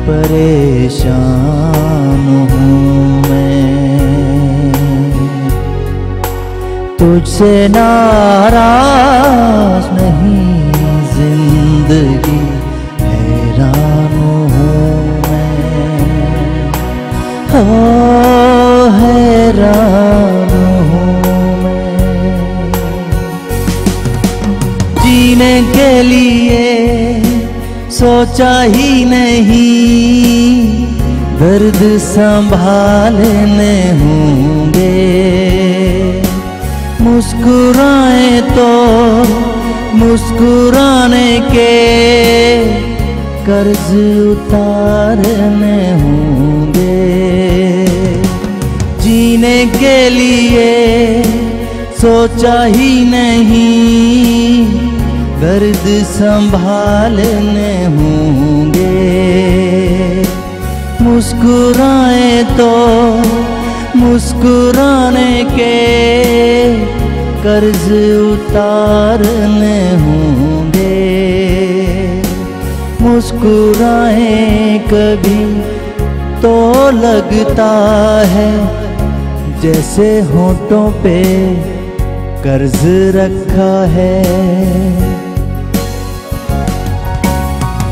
परेशान हूँ मैं। तुझसे नाराज नहीं जिंदगी, हैरान हूँ मैं, हो हैरान हूँ मैं। जीने के लिए सोचा ही नहीं, दर्द संभालने होंगे। मुस्कुराए तो मुस्कुराने के कर्ज उतारने होंगे। जीने के लिए सोचा ही नहीं, दर्द संभालने होंगे। मुस्कुराए तो मुस्कुराने के कर्ज उतारने होंगे। मुस्कुराए कभी तो लगता है जैसे होठों पे कर्ज रखा है।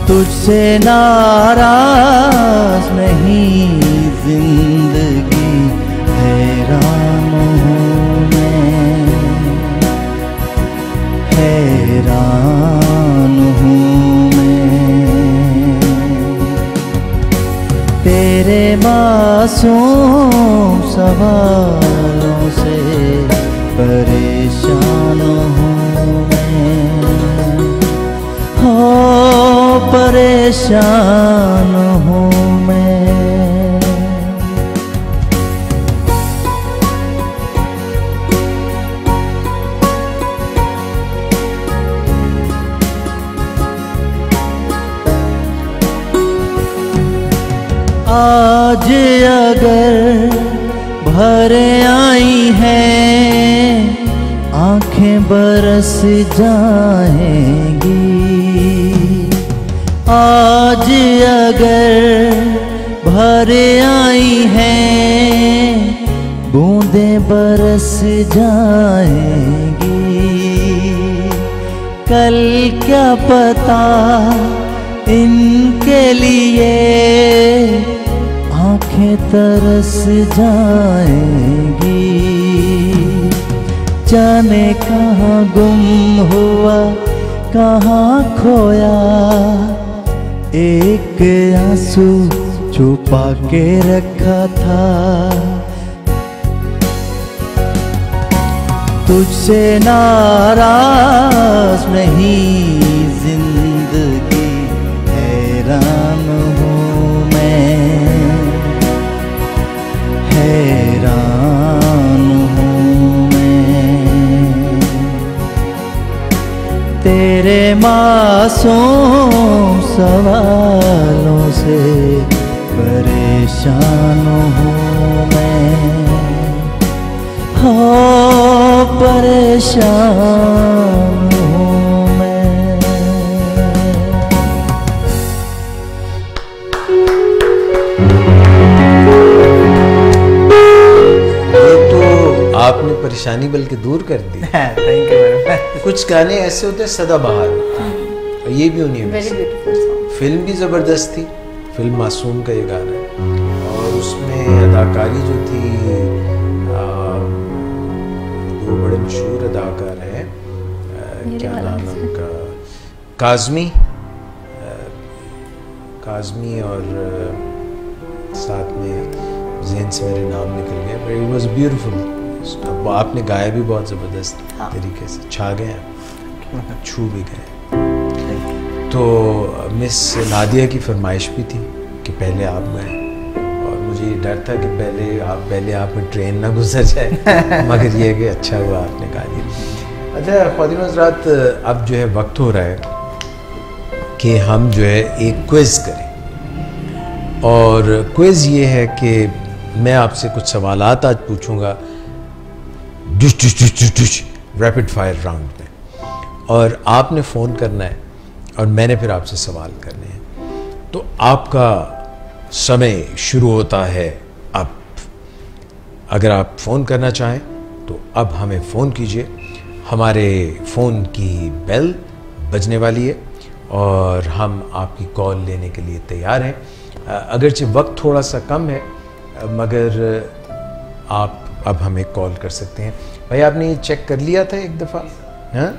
तुझसे नाराज नहीं जिंदगी, हैरान हूँ मैं, हैरान हूँ मैं। तेरे मासूम सवालों से परेशान हूँ मैं, हो परेशान हूँ मैं। आज अगर भरे आई हैं, आंखें बरस जाएंगी। आज अगर भरे आई हैं, बूंदें बरस जाएंगी। कल क्या पता इनके लिए आंखें तरस जाएंगी। जाने कहाँ गुम हुआ कहाँ खोया, एक आंसू छुपा के रखा था। तुझसे नाराज नहीं जिंदगी, हैरान हूँ मैं, हैरान हूँ मैं। तेरे मासूम सवालों से परेशान हूँ मैं, हो परेशान हूँ मैं। ये तो आपने परेशानी बल्कि दूर कर दी। Thank you madam. कुछ गाने ऐसे होते हैं सदाबहार, और ये भी उन्हीं में वेरी से। Beautiful song. फिल्म भी ज़बरदस्त थी, फिल्म मासूम का ये गाना है, और उसमें अदाकारी जो थी, दो बड़े मशहूर अदाकार हैं, क्या नाम है उनका, काज़मी और साथ में ज़हन से मेरे नाम निकल गया, बट इट वाज ब्यूटीफुल। आपने गाया भी बहुत ज़बरदस्त तरीके से, छा गए, छू भी गए। तो मिस नादिया की फरमाइश भी थी कि पहले आप गाएं। मुझे ये डर था कि पहले आप में ट्रेन ना गुजर जाए मगर ये कि अच्छा हुआ आपने कहा दिया। अच्छा ख्वातीन हज़रात, अब जो है वक्त हो रहा है कि हम जो है एक क्विज़ करें, और क्विज़ ये है कि मैं आपसे कुछ सवालात आज पूछूंगा रैपिड फायर राउंड में, और आपने फ़ोन करना है और मैंने फिर आपसे सवाल करने हैं। तो आपका समय शुरू होता है अब। अगर आप फ़ोन करना चाहें तो अब हमें फ़ोन कीजिए। हमारे फ़ोन की बेल बजने वाली है और हम आपकी कॉल लेने के लिए तैयार हैं। अगरचे वक्त थोड़ा सा कम है मगर आप अब हमें कॉल कर सकते हैं। भाई आपने ये चेक कर लिया था एक दफ़ा? हाँ,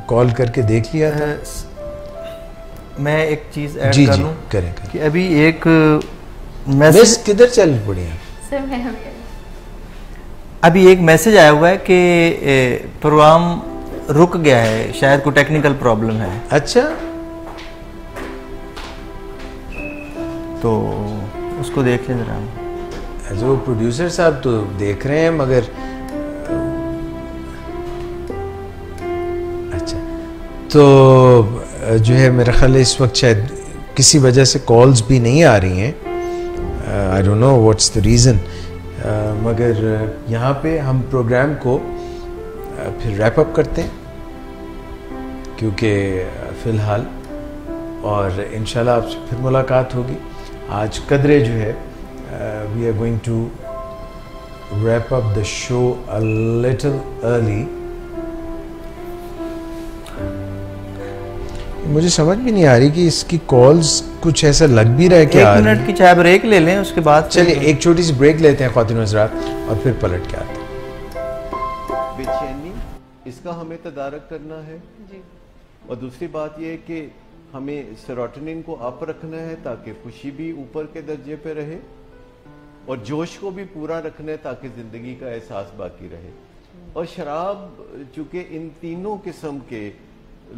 कॉल करके देख लिया था? मैं एक चीज़ ऐड जी कर जी लूं करें कि अभी एक मैसेज किधर चल पड़ी हैं? सर मैं अभी एक मैसेज आया हुआ है कि प्रोग्राम रुक गया है, शायद कोई टेक्निकल प्रॉब्लम है। अच्छा, तो उसको देखिए ज़रा। जो प्रोड्यूसर साहब तो देख रहे हैं मगर अच्छा, तो जो है मेरा ख्याल है इस वक्त शायद किसी वजह से कॉल्स भी नहीं आ रही हैं। I don't know what's the reason, मगर यहाँ पे हम प्रोग्राम को फिर रैप अप करते हैं क्योंकि फ़िलहाल, और इंशाल्लाह आपसे फिर मुलाकात होगी। आज कदरे जो है we are going to wrap up the show a little early. मुझे समझ भी नहीं आ रही कि इसकी कॉल्स कुछ ऐसा लग भी रहा है कि एक मिनट की चाय ब्रेक ले लें, उसके बाद चलिए एक छोटी सी ब्रेक लेते हैं ख्वातीन हज़रात और फिर पलट के आते हैं। बेचैनी, इसका हमें तदारक करना है जी। और दूसरी बात यह है कि हमें सेरोटोनिन को अप रखना है ताकि खुशी भी ऊपर के दर्जे पे रहे, और जोश को भी पूरा रखना है ताकि ज़िंदगी का एहसास बाकी रहे। और शराब चूँकि इन तीनों किस्म के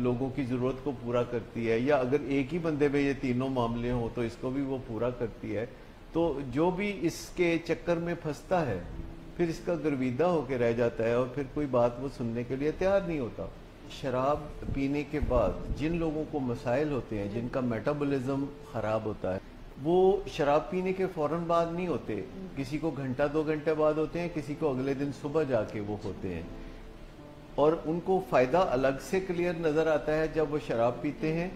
लोगों की ज़रूरत को पूरा करती है, या अगर एक ही बंदे में ये तीनों मामले हों तो इसको भी वो पूरा करती है। तो जो भी इसके चक्कर में फंसता है फिर इसका गर्विदा होकर रह जाता है और फिर कोई बात वो सुनने के लिए तैयार नहीं होता। शराब पीने के बाद जिन लोगों को मसाइल होते हैं, जिनका मेटाबॉलिज्म ख़राब होता है, वो शराब पीने के फ़ौरन बाद नहीं होते। किसी को घंटा 2 घंटे बाद होते हैं, किसी को अगले दिन सुबह जाके वो होते हैं, और उनको फ़ायदा अलग से क्लियर नज़र आता है। जब वो शराब पीते हैं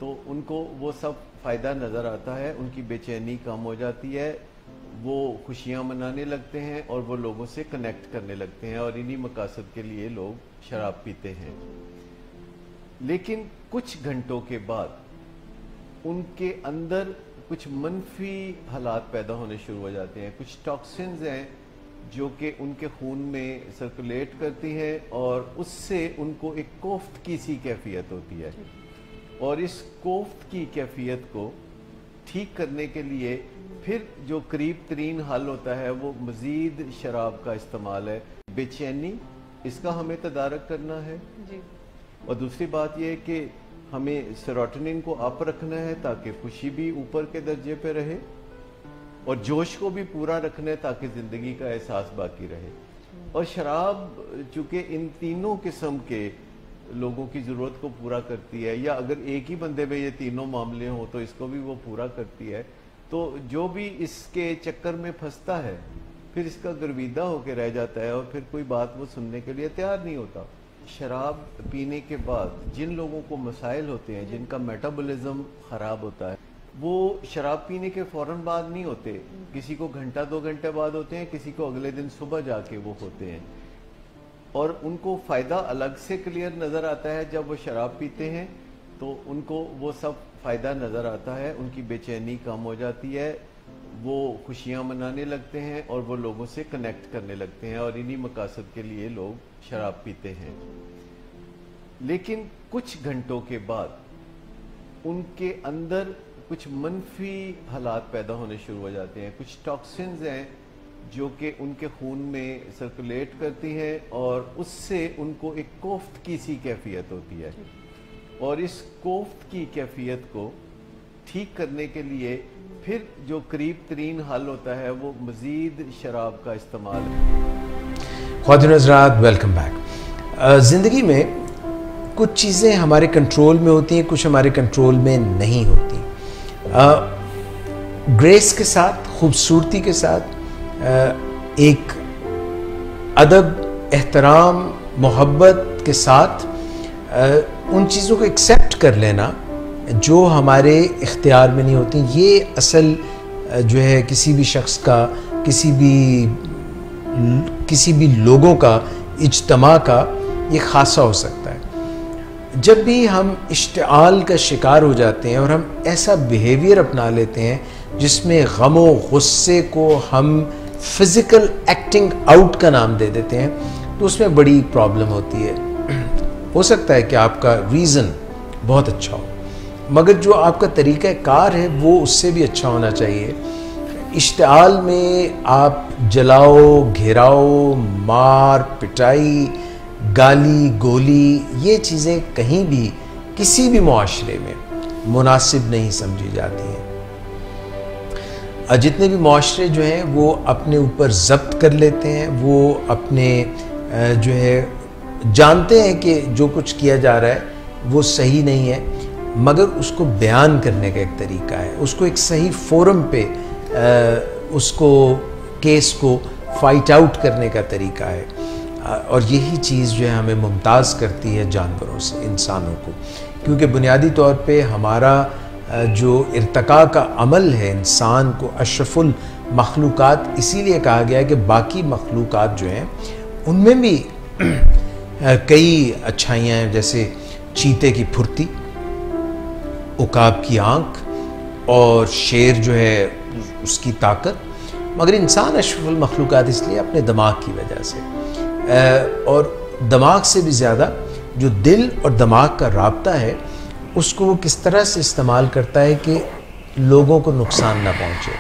तो उनको वो सब फ़ायदा नज़र आता है, उनकी बेचैनी कम हो जाती है, वो खुशियाँ मनाने लगते हैं और वो लोगों से कनेक्ट करने लगते हैं, और इन्हीं मकासद के लिए लोग शराब पीते हैं। लेकिन कुछ घंटों के बाद उनके अंदर कुछ मनफी हालात पैदा होने शुरू हो जाते हैं। कुछ टॉक्सिन्स हैं जो कि उनके खून में सर्कुलेट करती हैं और उससे उनको एक कोफ्त की सी कैफियत होती है, और इस कोफ्त की कैफियत को ठीक करने के लिए फिर जो करीब तरीन हल होता है वो मज़ीद शराब का इस्तेमाल है। बेचैनी, इसका हमें तदारक करना है जी। और दूसरी बात यह है कि हमें सेरोटोनिन को अप रखना है ताकि खुशी भी ऊपर के दर्जे पे रहे, और जोश को भी पूरा रखना है ताकि ज़िंदगी का एहसास बाकी रहे। और शराब चूँकि इन तीनों किस्म के लोगों की ज़रूरत को पूरा करती है, या अगर एक ही बंदे में ये तीनों मामले हों तो इसको भी वो पूरा करती है। तो जो भी इसके चक्कर में फंसता है फिर इसका गर्विदा होकर रह जाता है और फिर कोई बात वो सुनने के लिए तैयार नहीं होता। शराब पीने के बाद जिन लोगों को मसाइल होते हैं, जिनका मेटाबॉलिज्म ख़राब होता है, वो शराब पीने के फ़ौरन बाद नहीं होते। किसी को घंटा 2 घंटे बाद होते हैं, किसी को अगले दिन सुबह जाके वो होते हैं, और उनको फ़ायदा अलग से क्लियर नज़र आता है। जब वो शराब पीते हैं तो उनको वो सब फ़ायदा नज़र आता है, उनकी बेचैनी कम हो जाती है, वो खुशियाँ मनाने लगते हैं और वो लोगों से कनेक्ट करने लगते हैं, और इन्हीं मकासद के लिए लोग शराब पीते हैं। लेकिन कुछ घंटों के बाद उनके अंदर कुछ मनफी हालात पैदा होने शुरू हो जाते हैं। कुछ टॉक्सिन्स हैं जो कि उनके खून में सर्कुलेट करती हैं और उससे उनको एक कोफ्त की सी कैफियत होती है, और इस कोफ्त की कैफियत को ठीक करने के लिए फिर जो करीब तरीन हल होता है वो मज़ीद शराब का इस्तेमाल है। ख्वातीन हज़रात, वेलकम बैक। ज़िंदगी में कुछ चीज़ें हमारे कंट्रोल में होती हैं, कुछ हमारे कंट्रोल में नहीं होती। ग्रेस के साथ, खूबसूरती के साथ, एक अदब, एहतराम, मोहब्बत के साथ उन चीज़ों को एक्सेप्ट कर लेना जो हमारे इख्तियार में नहीं होती, ये असल जो है किसी भी शख्स का, किसी भी लोगों का, इज्तमा का ये खासा हो सकता है। जब भी हम इश्तिआल का शिकार हो जाते हैं और हम ऐसा बिहेवियर अपना लेते हैं जिसमें गमो गुस्से को हम फिज़िकल एक्टिंग आउट का नाम दे देते हैं, तो उसमें बड़ी प्रॉब्लम होती है। हो सकता है कि आपका रीज़न बहुत अच्छा हो, मगर जो आपका तरीक़ा कार है वो उससे भी अच्छा होना चाहिए। इश्तिआल में आप जलाओ, घेराओ, मार पिटाई, गाली गोली, ये चीज़ें कहीं भी किसी भी मुआशरे में मुनासिब नहीं समझी जाती हैं। जितने भी मुआशरे जो हैं वो अपने ऊपर ज़ब्त कर लेते हैं, वो अपने जो है जानते हैं कि जो कुछ किया जा रहा है वो सही नहीं है, मगर उसको बयान करने का एक तरीका है, उसको एक सही फोरम पे उसको केस को फाइट आउट करने का तरीका है। और यही चीज़ जो है हमें मुमताज़ करती है जानवरों से, इंसानों को, क्योंकि बुनियादी तौर पे हमारा जो इर्तका का अमल है, इंसान को अशरफुल मखलूक़ात इसीलिए कहा गया है कि बाकी मखलूक़ात जो हैं उनमें भी कई अच्छाइयाँ हैं, जैसे चीते की फुर्ती, उकाब की आँख और शेर जो है उसकी ताकत, मगर इंसान अशरफुल मखलूक़ात इसलिए अपने दिमाग की वजह से, और दिमाग से भी ज़्यादा जो दिल और दिमाग का राब्ता है उसको वो किस तरह से इस्तेमाल करता है कि लोगों को नुकसान ना पहुँचे,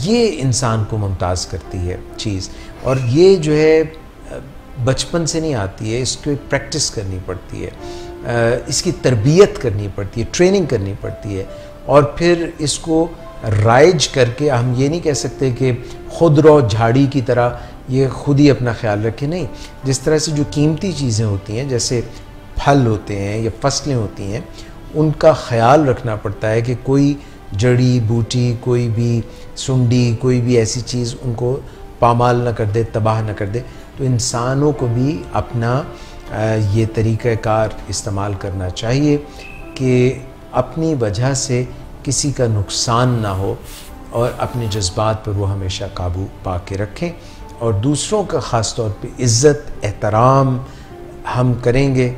ये इंसान को मुमताज़ करती है चीज़। और ये जो है बचपन से नहीं आती है, इसको प्रैक्टिस करनी पड़ती है, इसकी तरबियत करनी पड़ती है, ट्रेनिंग करनी पड़ती है, और फिर इसको राइज करके हम ये नहीं कह सकते कि खुद रो झाड़ी की तरह ये खुद ही अपना ख्याल रखे, नहीं। जिस तरह से जो कीमती चीज़ें होती हैं, जैसे फल होते हैं या फसलें होती हैं, उनका ख्याल रखना पड़ता है कि कोई जड़ी बूटी, कोई भी सुंडी, कोई भी ऐसी चीज़ उनको पामाल न कर दे, तबाह न कर दे। तो इंसानों को भी अपना ये तरीक़ाकार इस्तेमाल करना चाहिए कि अपनी वजह से किसी का नुकसान ना हो, और अपने जज्बात पर वो हमेशा काबू पा के रखें, और दूसरों का ख़ास तौर पे इज़्ज़त एहतराम हम करेंगे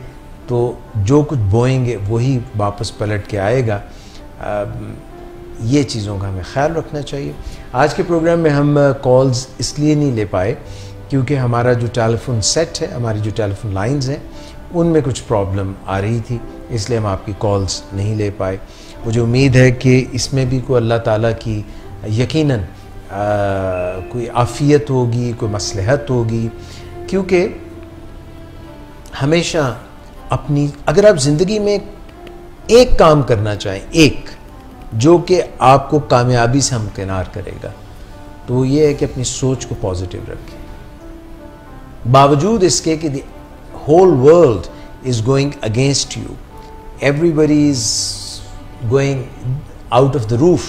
तो जो कुछ बोएंगे वही वापस पलट के आएगा। ये चीज़ों का हमें ख्याल रखना चाहिए। आज के प्रोग्राम में हम कॉल्स इसलिए नहीं ले पाए क्योंकि हमारा जो टेलीफोन सेट है, हमारी जो टेलीफोन लाइंस हैं, उनमें कुछ प्रॉब्लम आ रही थी, इसलिए हम आपकी कॉल्स नहीं ले पाए। मुझे उम्मीद है कि इसमें भी कोई अल्लाह ताला की यकीनन कोई आफ़ियत होगी, कोई मसलहत होगी, क्योंकि हमेशा अपनी, अगर आप ज़िंदगी में एक काम करना चाहें, एक जो कि आपको कामयाबी से हमकिनार करेगा, तो ये है कि अपनी सोच को पॉजिटिव रखें, बावजूद इसके कि the whole world is going against you, everybody is going out of the roof,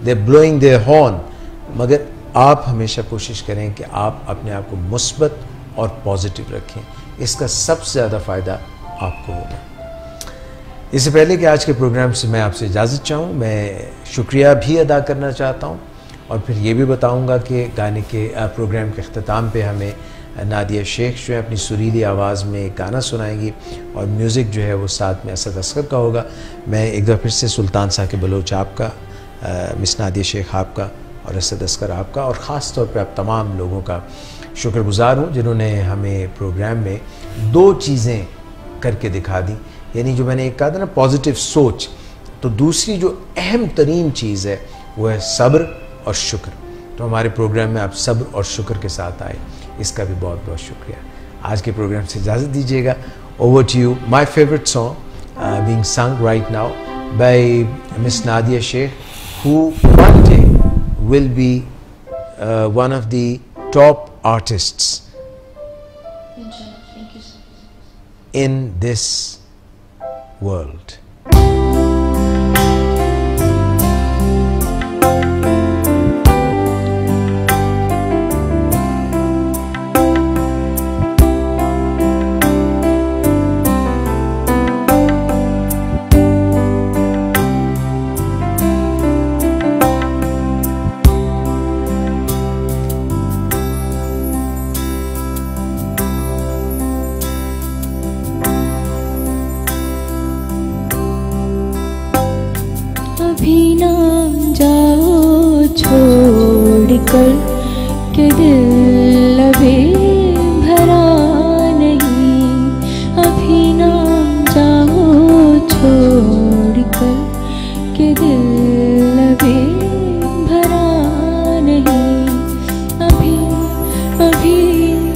they blowing their horn, मगर आप हमेशा कोशिश करें कि आप अपने आप को मुस्बत और पॉजिटिव रखें, इसका सबसे ज़्यादा फ़ायदा आपको होगा। इससे पहले कि आज के प्रोग्राम से मैं आपसे इजाज़त चाहूँ, मैं शुक्रिया भी अदा करना चाहता हूँ, और फिर ये भी बताऊँगा कि गाने के प्रोग्राम के अख्ताम पे हमें नादिया शेख जो है अपनी सुरीली आवाज़ में एक गाना सुनाएंगी, और म्यूज़िक जो है वो साथ में असद असगर का होगा। मैं एक बार फिर से सुल्तान साकिब बलोच आपका, मिस नादिया शेख आपका और असद असगर आपका, और ख़ास तौर पे आप तमाम लोगों का शुक्रगुज़ार हूँ जिन्होंने हमें प्रोग्राम में दो चीज़ें करके दिखा दी। यानी जो मैंने एक कहा था ना, पॉजिटिव सोच, तो दूसरी जो अहम तरीन चीज़ है वो है सब्र और शुक्र। तो हमारे प्रोग्राम में आप सब्र और शुक्र के साथ आए, इसका भी बहुत बहुत शुक्रिया। आज के प्रोग्राम से इजाज़त दीजिएगा। Over to you, my favourite song being sung right now by Miss Nadia Sheikh, who one day will be one of the top artists in this world. अभी ना जाओ छोड़कर के दिल अभी भरा नहीं, अभी ना जाओ छोड़कर के दिल अभी भरा नहीं, अभी अभी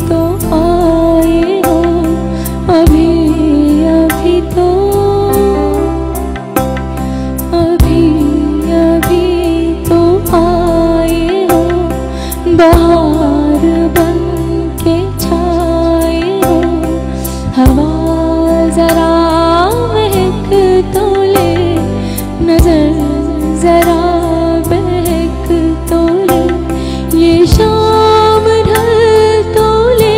तो आए हो, अभी अभी तो बहार बन के छाए हो, हवा जरा महक तो ले, नजर जरा बहक तो ले, ये शाम ढल तो ले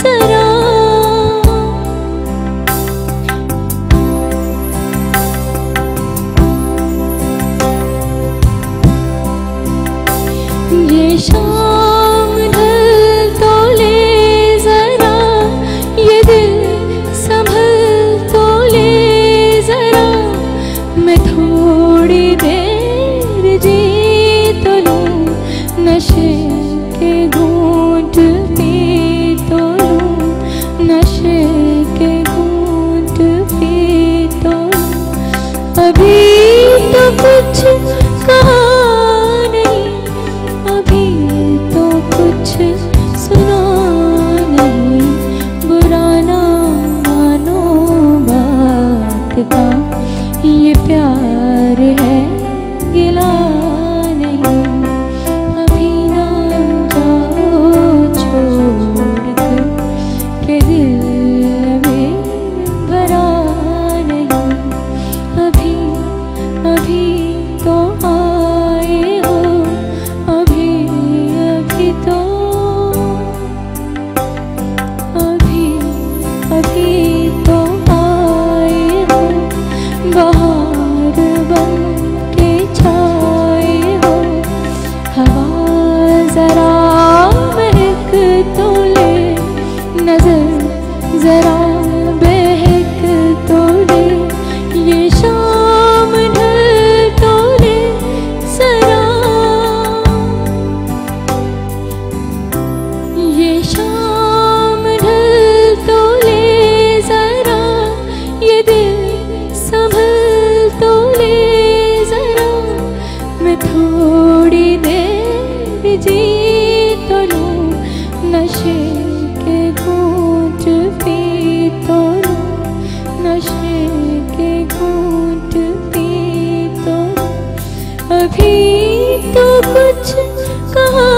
जरा, ये शाम ढल तो ले जरा, ये दिल संभल तो ले जरा, मैं थोड़ी देर जी तो लूं, नशे के घूंट पी तो लूं, नशे के घूंट पी तो लूं, अभी तो कुछ कहा कुछ सुना नहीं, बुरा ना मानो बात का, ये प्यार है गिला नहीं, अभी ना जाओ छोड़कर के दिल में भरा नहीं, अभी अभी तो आए हो, अभी अभी तो अभी तो आए हो, बहार बन के छाए हो, हवा जरा महक तो ले, नजर जरा बहक तो ले, ये शाम ढल तो ले जरा, ये शाम ढल तो ले जरा, ये दिल संभल तो ले जरा, मैं थोड़ी देर जी तो लूं, नशे के घूंट पी तो लूं, नशे के घूंट पी तो लूं, अभी तो कुछ कहा